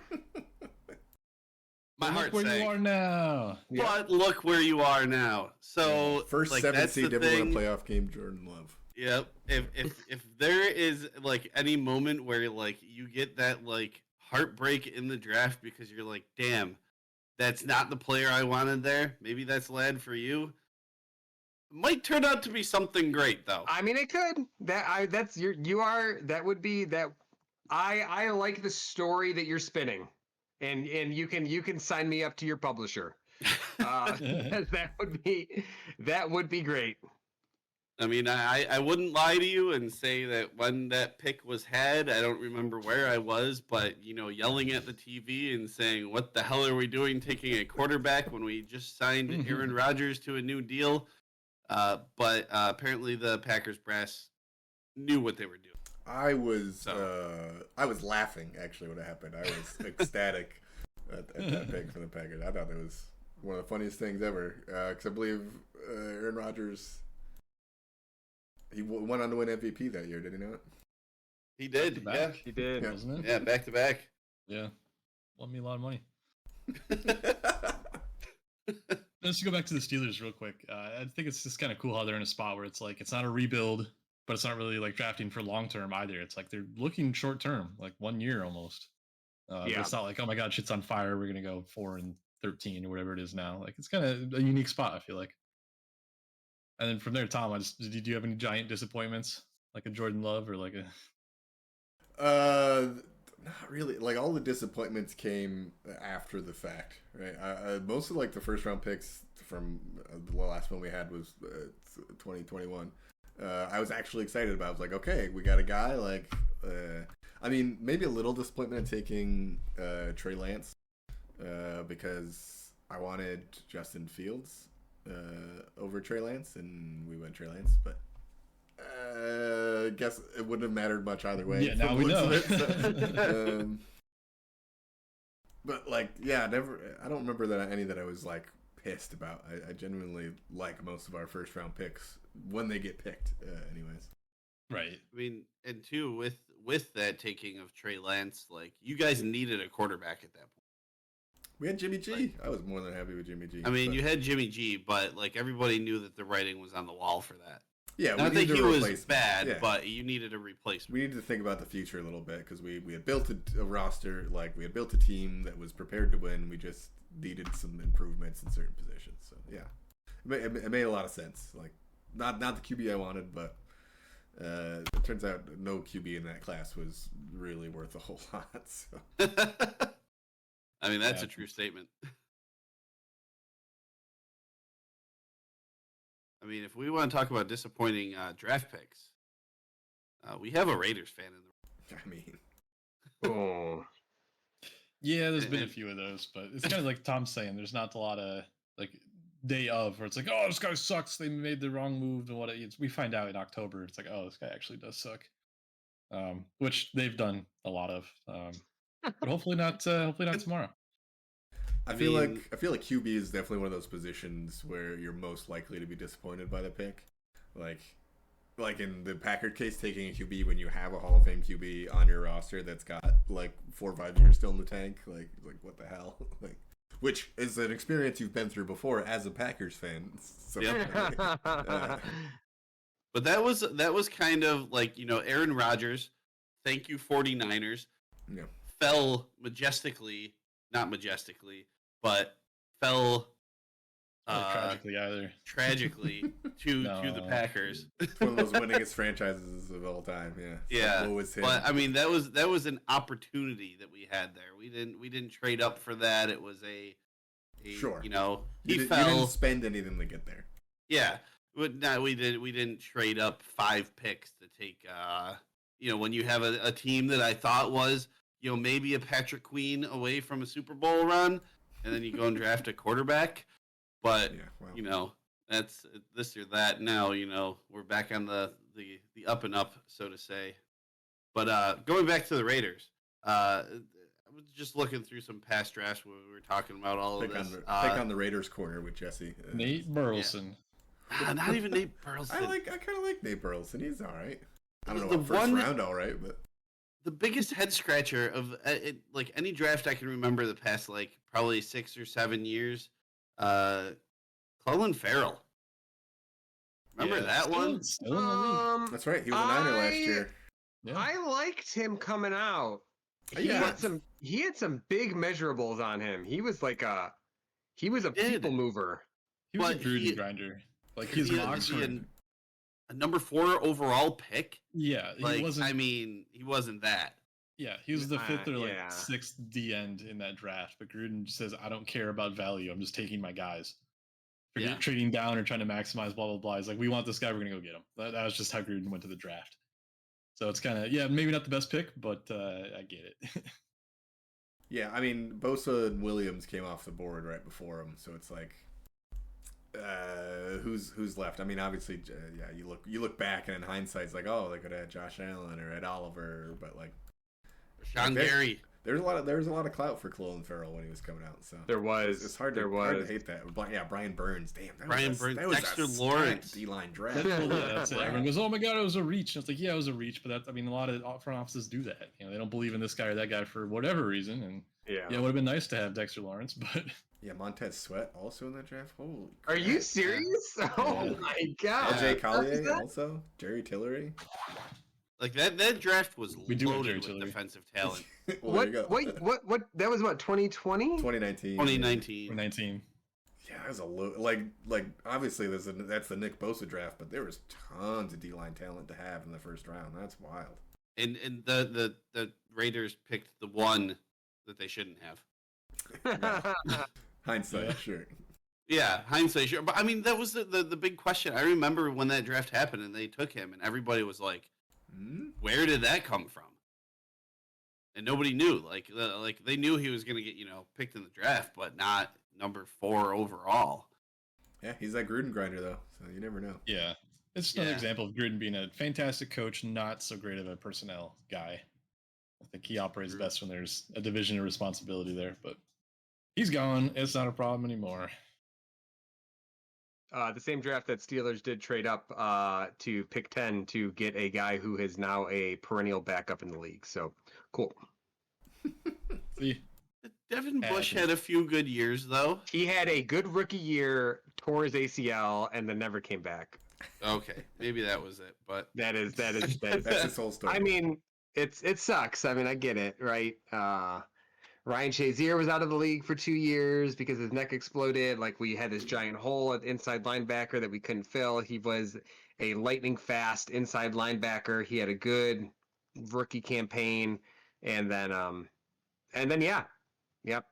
My heart look where sank. you are now. But look where you are now. So First like, 7 that's seed the ever win a thing. playoff game, Jordan Love. Yep. If there is like any moment where like you get that like heartbreak in the draft because you're like, damn, that's not the player I wanted there. Maybe that's Lad for you. Might turn out to be something great though. I mean, it could. That would be that. I like the story that you're spinning, and you can sign me up to your publisher. That would be great. I mean, I wouldn't lie to you and say that when that pick was had, I don't remember where I was, but, yelling at the TV and saying, what the hell are we doing taking a quarterback when we just signed Aaron Rodgers to a new deal? But apparently the Packers brass knew what they were doing. I was laughing, actually, when it happened. I was ecstatic at that pick from the Packers. I thought that was one of the funniest things ever. Because I believe Aaron Rodgers... He went on to win MVP that year, did he not? He did, yeah. He did. Yeah. Wasn't it? Yeah, back to back. Yeah. Won me a lot of money. Let's go back to the Steelers real quick. I think it's just kind of cool how they're in a spot where it's like it's not a rebuild, but it's not really like drafting for long term either. It's like they're looking short term, like 1 year almost. But it's not like, oh my god, shit's on fire. We're gonna go 4-13 or whatever it is now. Like it's kind of a unique spot, I feel like. And then from there, Tom, did you have any giant disappointments, like a Jordan Love or like a? Not really. Like all the disappointments came after the fact, right? Most of like the first round picks from the last one we had was 2021. I was actually excited about. I was like, okay, we got a guy. Like, I mean, maybe a little disappointment in taking Trey Lance because I wanted Justin Fields over Trey Lance, and we went Trey Lance, but I guess it wouldn't have mattered much either way. Yeah, now we know. But like, yeah, I don't remember any that I was like pissed about. I genuinely like most of our first round picks when they get picked, anyways. Right. I mean, and two, with that taking of Trey Lance, like you guys needed a quarterback at that point. We had Jimmy G. I was more than happy with Jimmy G. I mean, you had Jimmy G, but like everybody knew that the writing was on the wall for that. Yeah, Not that he was bad, yeah. but you needed a replacement. We needed to think about the future a little bit because we had built a roster, like we had built a team that was prepared to win. We just needed some improvements in certain positions. So yeah, it made a lot of sense. Like not the QB I wanted, but it turns out no QB in that class was really worth a whole lot. So. I mean, that's a true statement. I mean, if we want to talk about disappointing draft picks, we have a Raiders fan in the I mean, Oh. Yeah, there's been a few of those, but it's kind of like Tom's saying. There's not a lot of like day of where it's like, oh, this guy sucks. They made the wrong move and what it is. We find out in October. It's like, oh, this guy actually does suck, which they've done a lot of. But hopefully not tomorrow. I feel like QB is definitely one of those positions where you're most likely to be disappointed by the pick. Like in the Packard case, taking a QB when you have a Hall of Fame QB on your roster that's got like 4 or 5 years still in the tank, like what the hell? Like, which is an experience you've been through before as a Packers fan. So, Yep. but But that was kind of like, Aaron Rodgers, thank you 49ers, Yeah. fell majestically, not majestically, but fell Not tragically either. tragically to the No. Packers. It's one of those winningest franchises of all time. Yeah. Yeah, So woe is him. but I mean that was an opportunity that we had there. We didn't trade up for that. It was a Sure. he you fell. didn't spend anything to get there. Yeah, but no, we didn't trade up 5 picks to take. When you have a team that I thought was maybe a Patrick Queen away from a Super Bowl run, and then you go and draft a quarterback. But Yeah. Well, that's this or that. Now we're back on the up and up, so to say. But going back to the Raiders, I was just looking through some past drafts where we were talking about all of pick this. on the Raiders corner with Jesse. Nate Burleson. Not even Nate Burleson. I kind of like Nate Burleson. He's all right. I don't know The about first one- round, all right, but The biggest head scratcher of like any draft I can remember the past like probably 6 or 7 years, Clelin Ferrell. Remember Yeah, that still- one? Still in the league. that's right. He was a Niner last year. Yeah. I liked him coming out. He Yeah. had some big measurables on him. He was a did. people mover. He was a but Gruden he- grinder. Like his He- mocks he were. had a number 4 overall pick. Yeah, he Like wasn't. I mean, he wasn't that. Yeah, he was the fifth or like yeah. sixth D end in that draft. But Gruden says, "I don't care about value. I'm just taking my guys. Forget Yeah. trading down or trying to maximize blah blah blah." He's like, "We want this guy. We're gonna go get him." That was just how Gruden went to the draft. So it's kind of maybe not the best pick, but I get it. Yeah, I mean, Bosa and Williams came off the board right before him, so it's like, who's left? I mean, obviously, you look back and in hindsight, it's like, oh, they could have had Josh Allen or Ed Oliver, but like, Sean there- Gary. there was a lot of clout for Clelin Ferrell when he was coming out. So There was. it's hard there to was. hate that. Yeah, Brian Burns. Damn, Brian Burns, Dexter Lawrence. D-line draft. That's it. Everyone goes, "Oh my god, it was a reach." And it's like, yeah, it was a reach, but a lot of front offices do that. They don't believe in this guy or that guy for whatever reason. And Yeah. it would have been nice to have Dexter Lawrence, but Yeah, Montez Sweat also in that draft. Holy Are you crap. serious? Oh Yeah. my god. LJ Is Collier that- also. Jerry Tillery. Like that draft was We do have Jerry loaded with Tillery. defensive talent. Well, there you go. What? That was what? 2020. 2019. 2019. 19. Yeah, that was a like obviously that's the Nick Bosa draft, but there was tons of D-line talent to have in the first round. That's wild. And the Raiders picked the one that they shouldn't have. Hindsight, Yeah. sure. Yeah, hindsight, sure. But I mean, that was the big question. I remember when that draft happened and they took him, and everybody was like, Hmm? "Where did that come from?" And nobody knew. Like they knew he was going to get picked in the draft, but not number 4 overall. Yeah, he's that Gruden grinder though, so you never know. Yeah. It's just another Yeah. example of Gruden being a fantastic coach, not so great of a personnel guy. I think he operates True. best when there's a division of responsibility there, but he's gone. It's not a problem anymore. The same draft that Steelers did trade up to pick 10 to get a guy who is now a perennial backup in the league. So cool. See, Devin Bush Happens. had a few good years though. He had a good rookie year, tore his ACL, and then never came back. Okay, maybe that was it. But That is. That's his whole story. I mean, it sucks. I mean, I get it, right? Ryan Shazier was out of the league for 2 years because his neck exploded. Like we had this giant hole at inside linebacker that we couldn't fill. He was a lightning fast inside linebacker. He had a good rookie campaign, and then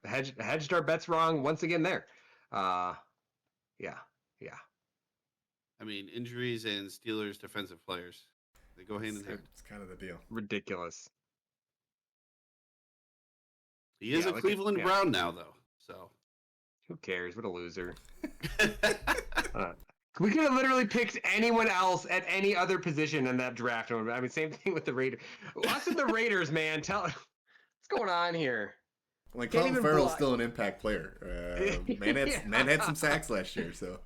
hedged our bets wrong once again there. Yeah. I mean, injuries and Steelers defensive players, they go hand in hand. it's kind of the deal. Ridiculous. He is Yeah, a look at- Cleveland yeah. Brown now, though. So Who cares? What a loser. We could have literally picked anyone else at any other position in that draft. I mean, same thing with the Raiders. Us and the Raiders, man. What's going on here? Like Can't Colin even Farrell's block. still an impact player. Man had some sacks last year, so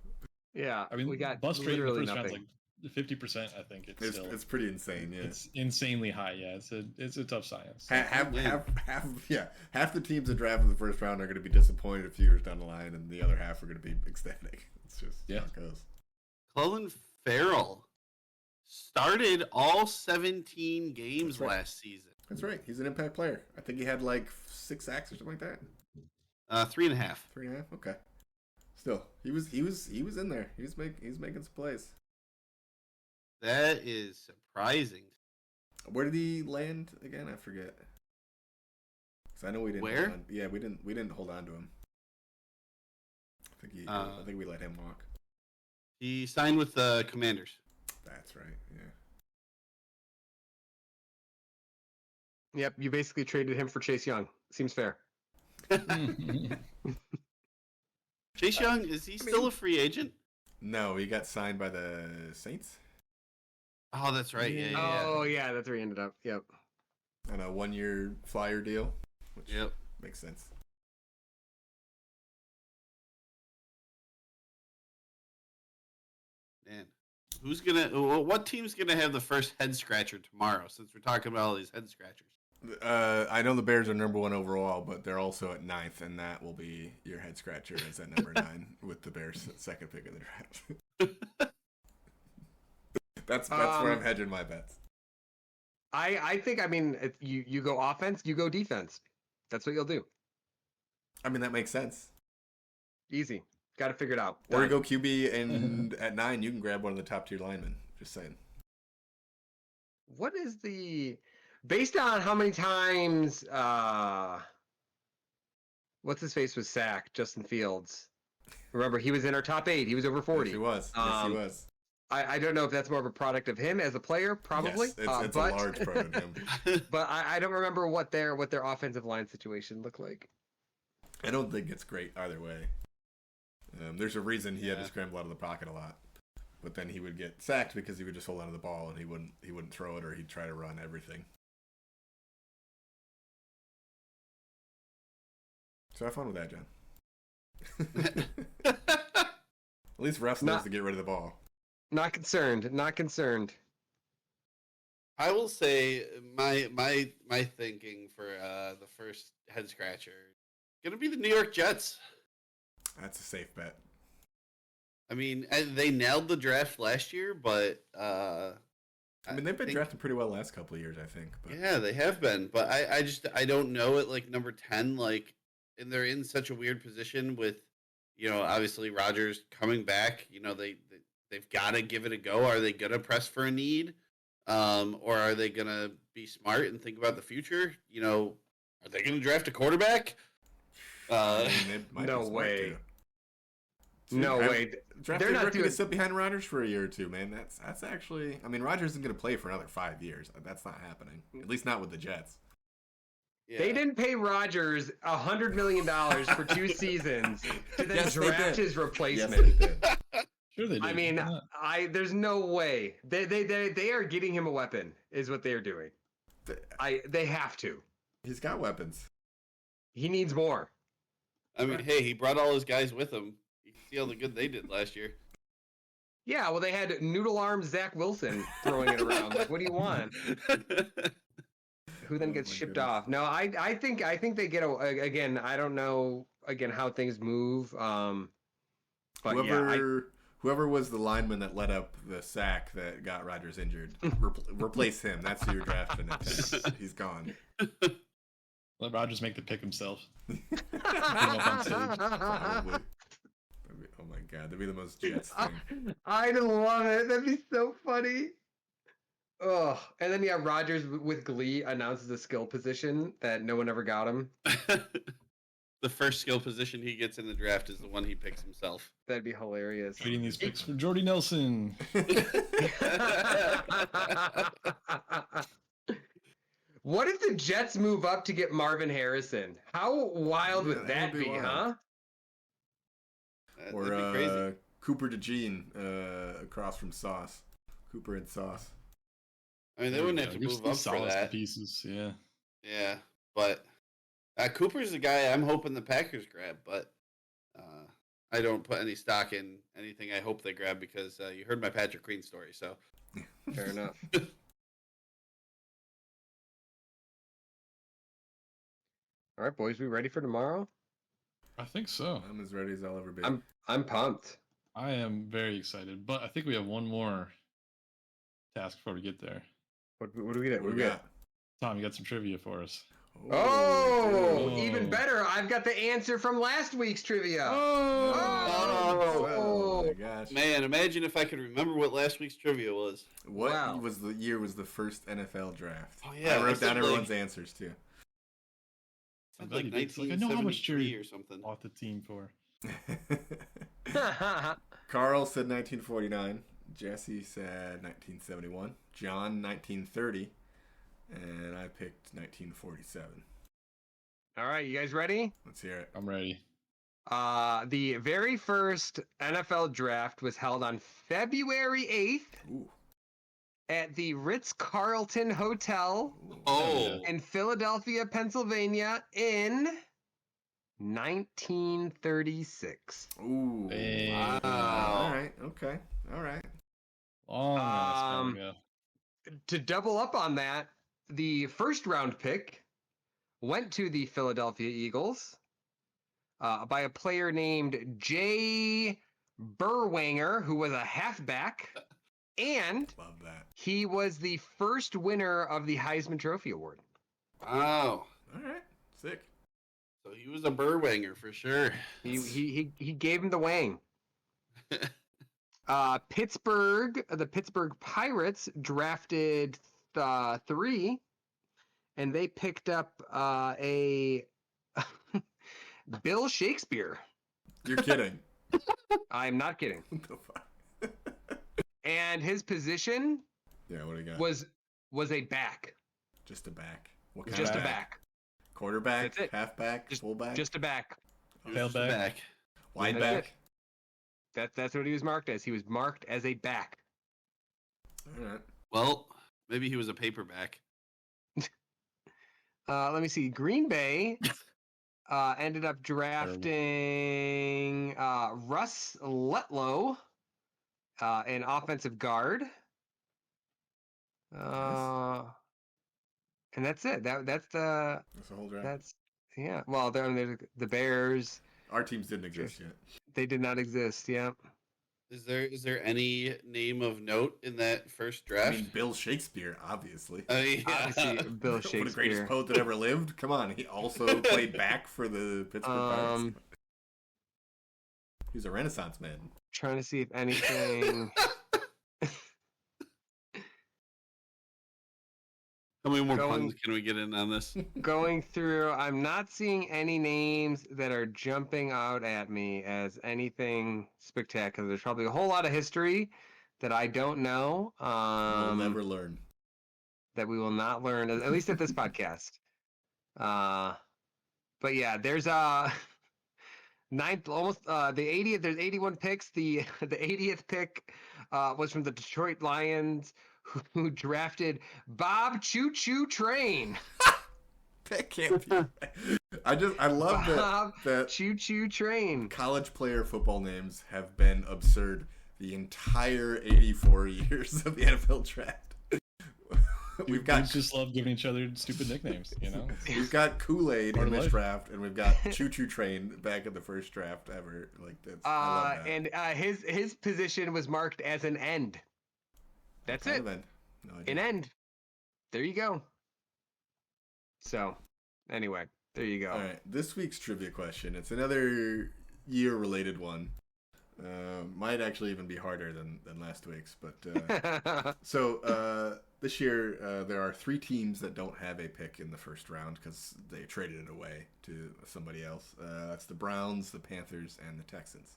Yeah, I mean, we got bust rate in the literally first round's nothing. like 50%. I think it's still it's pretty insane. Yeah. it's insanely high. Yeah, it's a tough science. Half the teams that draft in the first round are going to be disappointed a few years down the line, and the other half are going to be ecstatic. It's just Yeah. how it goes. Clelin Ferrell started all 17 games That's right. last season. That's right. He's an impact player. I think he had like 6 sacks or something like that. 3.5. 3.5. Okay. Still, he was in there. He was making some plays. That is surprising. Where did he land again? I forget. Because I know we didn't. Where? Hold on. Yeah, we didn't hold on to him. I think we let him walk. He signed with the Commanders. That's right. Yeah. Yep, you basically traded him for Chase Young. Seems fair. Chase Young, is he still a free agent? No, he got signed by the Saints Oh, that's right. Yeah, Oh yeah, that's where he ended up. Yep. on a 1-year flyer deal, which Yep. makes sense. Man, what team's gonna have the first head scratcher tomorrow? Since we're talking about all these head scratchers. I know the Bears are number 1 overall, but they're also at 9th, and that will be your head scratcher is at number 9 with the Bears' second pick in the draft. That's where I'm hedging my bets. I think, I mean, if you go offense, you go defense. That's what you'll do. I mean, that makes sense. Easy. Got to figure it out. Or Done. go QB, and at 9 you can grab one of the top tier linemen. Just saying. What is based on how many times what's his face was sacked? Justin Fields. Remember, he was in our top 8. He was over 40. Yes, he was. Yes, he was. I don't know if that's more of a product of him as a player, probably. Yes, it's a large part of him. But I don't remember what their offensive line situation looked like. I don't think it's great either way. There's a reason he had to Yeah. scramble out of the pocket a lot, but then he would get sacked because he would just hold on to the ball and he wouldn't throw it, or he'd try to run everything. So have fun with that, John. At least refs knows to get rid of the ball. Not concerned. Not concerned. I will say my thinking for the first head scratcher gonna be the New York Jets. That's a safe bet. I mean, they nailed the draft last year, but I mean, they've been think- drafted pretty well the last couple of years, I think. But Yeah, they have been, but I don't know at like number 10, like, and they're in such a weird position with, obviously Rodgers coming back. They've got to give it a go. Are they gonna press for a need, or are they gonna be smart and think about the future? Are they gonna draft a quarterback? I mean, they might No be smart way. to. No Draft- way. Draft They're a not rookie doing. to sit behind Rodgers for a year or two, man. That's actually. I mean, Rodgers isn't going to play for another 5 years. That's not happening. At least not with the Jets. Yeah. They didn't pay Rodgers $100 million for 2 seasons to then Yes, they draft did. his Yes, replacement. they did. Sure they do. I mean, Why not? there's no way they are getting him a weapon. Is what they are doing. They have to. He's got weapons. He needs more. I mean, hey, he brought all his guys with him. You can see all the good they did last year. Yeah, well, they had noodle arm Zach Wilson throwing it around. Like, what do you want? Who then Oh gets my shipped goodness. off? No, I think they get again. I don't know again how things move. But Whoever was the lineman that led up the sack that got Rodgers injured, replace him. That's who you're drafting at 10. He's gone. Let Rodgers make the pick himself. Probably. Oh my god, that'd be the most Jets thing. I'd love it. That'd be so funny. Oh, and then Rodgers with glee announces a skill position that no one ever got him. The first skill position he gets in the draft is the one he picks himself. That'd be hilarious. Trading these picks for Jordy Nelson. What if the Jets move up to get Marvin Harrison? How wild Yeah, would that that would be be, wild. huh? That'd Or be crazy. Cooper DeJean across from Sauce. Cooper and Sauce. I mean, they There we wouldn't have go. to Gives move the up for solace to that. pieces. Yeah. Yeah, but Cooper's the guy I'm hoping the Packers grab, but I don't put any stock in anything I hope they grab because you heard my Patrick Queen story, so. Fair enough. All right, boys, we ready for tomorrow? I think so. I'm as ready as I'll ever be. I'm pumped. I am very excited, but I think we have one more task before we get there. What do we get? What do we got? Tom, you got some trivia for us. Oh, dude. even better. I've got the answer from last week's trivia. Oh my gosh. Man, imagine if I could remember what last week's trivia was. What Wow. was the year was the first NFL draft? Oh, yeah, I wrote I said, down everyone's like- answers too. Sounds bet like you did. It's like, I know how much 1973 Jerry or something. bought the team for. Carl said 1949. Jesse said 1971. John 1930. And I picked 1947. All right, you guys ready? Let's hear it. I'm ready. The very first NFL draft was held on February 8th Ooh. at the Ritz-Carlton Hotel Ooh. Oh, in Philadelphia, Pennsylvania in 1936. Ooh. Hey. All wow. right. Okay. All right. Long ass time Um, ago. To double up on that, the first round pick went to the Philadelphia Eagles by a player named Jay Burwanger, who was a halfback, and Love that. he was the first winner of the Heisman Trophy Award. Wow. All right. Sick. So he was a Burwanger for sure. He gave him the wang. Pittsburgh, the Pittsburgh Pirates drafted 3, and they picked up a Bill Shakespeare. You're kidding. I'm not kidding. What the fuck? And his position Yeah, what do you got? was a back, Just a back. What kind just of a back, Quarterback, That's it. halfback, Just- fullback, just a back. He was just Tailback. back. wide That's back. it. That's what he was marked as. He was marked as a back. All right. Well, maybe he was a paperback. Let me see. Green Bay ended up drafting Russ Letlow, an offensive guard. And that's it. That's the That's the whole draft. that's yeah. Well, there's the Bears. Our teams didn't exist yet. They did not exist. Yeah. Is there any name of note in that first I draft? mean, Bill Shakespeare, obviously. Yeah. Obviously, Bill One of the greatest Shakespeare. poets that ever lived. Come on, he also played back for the Pittsburgh Pirates. He was a Renaissance man. Trying to see if anything. How many more Going- puns can we get in on this? Going through, I'm not seeing any names that are jumping out at me as anything spectacular. There's probably a whole lot of history that I don't know. We'll never learn. That we will not learn, at least at this podcast. But yeah, there's ninth, almost the 80th. There's 81 picks. The 80th pick was from the Detroit Lions, who drafted Bob Choo Choo Train. That can't be. I love Bob that Choo Choo Train. college player football names have been absurd the entire 84 years of the NFL draft. We've We got just love giving each other stupid nicknames, you know? we've got Kool-Aid Part in of this life. draft, and we've got Choo Choo Train back in the first draft ever. Like that's I love that. And his position was marked as an end. That's Kind it. of end. No idea. An end. There you go. So, anyway, there you go. All right, this week's trivia question. It's another year-related one. Might actually even be harder than last week's, but so this year there are 3 teams that don't have a pick in the first round because they traded it away to somebody else. That's the Browns, the Panthers, and the Texans.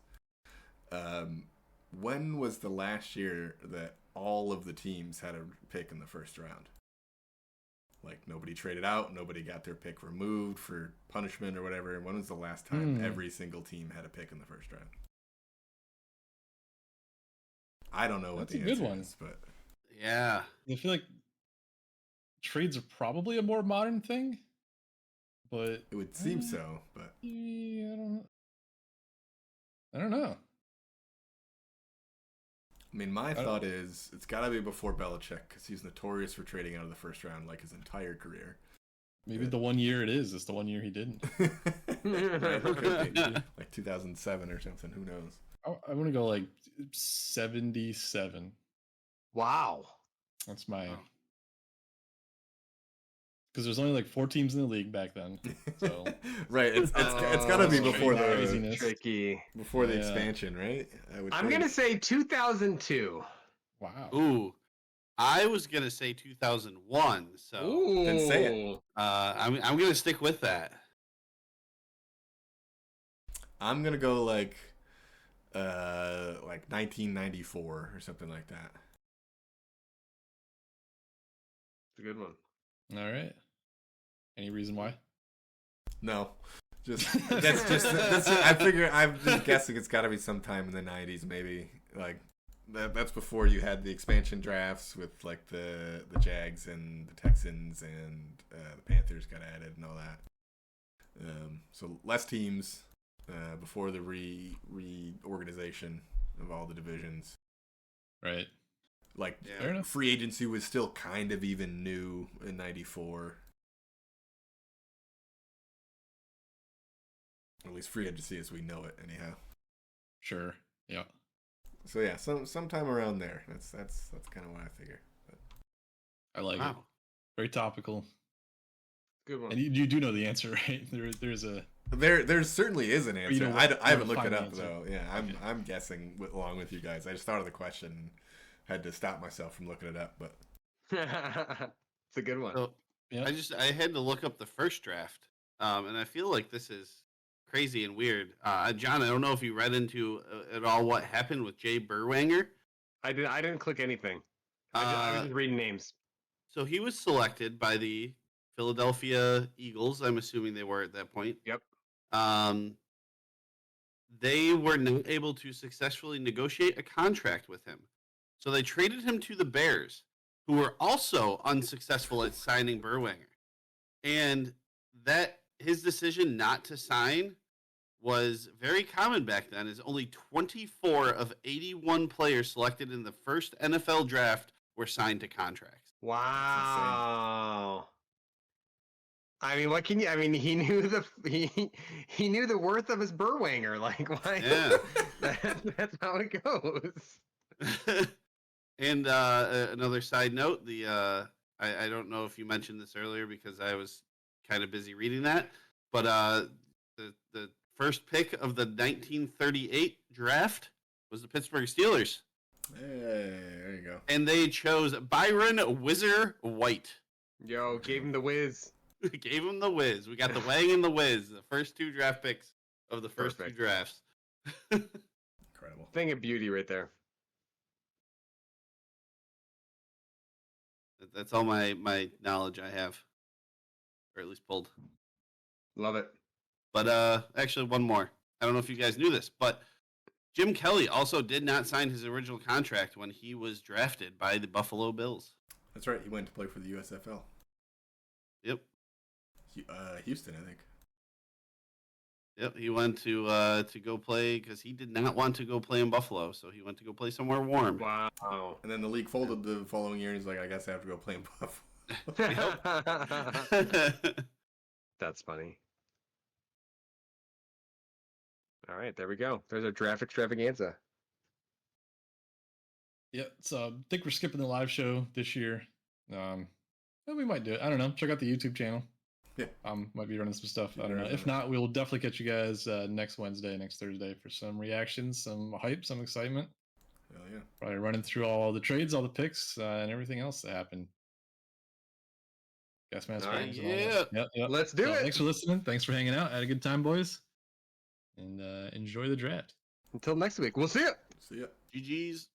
When was the last year that all of the teams had a pick in the first round? Like nobody traded out, nobody got their pick removed for punishment or whatever. When was the last time every single team had a pick in the first round? I don't know what That's the a good answer one. is, but Yeah. I feel like trades are probably a more modern thing, but it would seem so. But yeah, I don't know. I mean, my don't- thought is it's got to be before Belichick because he's notorious for trading out of the first round like his entire career. Maybe the one year it is the one year he didn't. Right, it could be. Like 2007 or something. Who knows? I want to go like 77. Wow. That's my. Oh. Because there's only like 4 teams in the league back then. So right, it's got to be Oh, before the craziness. Tricky. before the Yeah. expansion, right? I'm gonna say 2002. wow. Ooh, I was gonna say 2001. So Ooh. Then say it. I'm gonna stick with that. I'm gonna go like 1994 or something like that. It's a good one. All right. Any reason why? No, that's I figure I'm just guessing it's got to be sometime in the 90s, maybe. Like that's before you had the expansion drafts with like the Jags and the Texans and the Panthers got added and all that. So less teams before the reorganization of all the divisions. Right. Like Yeah. Fair enough. free agency was still kind of even new in '94. At least free agency as we know it, anyhow. Sure. Yeah. So yeah, sometime around there. That's kind of what I figure. But I like it. Wow. Very topical. Good one. And you do know the answer, right? There's a. there certainly is an you answer. know I what- haven't you looked find it the up answer. though. Yeah, Okay. I'm guessing along with you guys. I just thought of the question, and had to stop myself from looking it up. But It's a good one. So Yeah. I had to look up the first draft, and I feel like this is crazy and weird. John, I don't know if you read into at all what happened with Jay Berwanger. I didn't click anything. I was just reading names. So he was selected by the Philadelphia Eagles. I'm assuming they were at that point. Yep. They were not able to successfully negotiate a contract with him. So they traded him to the Bears, who were also unsuccessful at signing Berwanger. And that his decision not to sign was very common back then, as only 24 of 81 players selected in the first NFL draft were signed to contracts. Wow. I mean, what can you? I mean, he knew he knew the worth of his Berwanger. Like, why? Yeah. That's how it goes. And another side note, I don't know if you mentioned this earlier because I was kind of busy reading that, but the first pick of the 1938 draft was the Pittsburgh Steelers, hey, there you go. and they chose Byron Whizzer White. Yo, gave him the whiz. Gave him the whiz. We got the Wang and the whiz, the first 2 draft picks of the first Perfect. 2 drafts. Incredible. Thing of beauty right there. That's all my knowledge I have, or at least pulled. Love it. But actually, one more. I don't know if you guys knew this, but Jim Kelly also did not sign his original contract when he was drafted by the Buffalo Bills. That's right. He went to play for the USFL. Yep. Houston, I think. Yep, he went to go play because he did not want to go play in Buffalo, so he went to go play somewhere warm. Wow. And then the league folded the following year, and he's like, I guess I have to go play in Buffalo. That's funny. All right, there we go. There's our draft extravaganza. Yeah. So I think we're skipping the live show this year. Well, we might do it. I don't know. Check out the YouTube channel. Yeah. Might be running some stuff. I don't know. If not, we'll definitely catch you guys next Wednesday, next Thursday for some reactions, some hype, some excitement. Hell yeah. Probably running through all the trades, all the picks, and everything else that happened. Gas mask All right. games and all Yeah. that. Yep. Let's do So it. Thanks for listening. Thanks for hanging out. Had a good time, boys. And enjoy the draft. Until next week. We'll see you. See ya. GG's.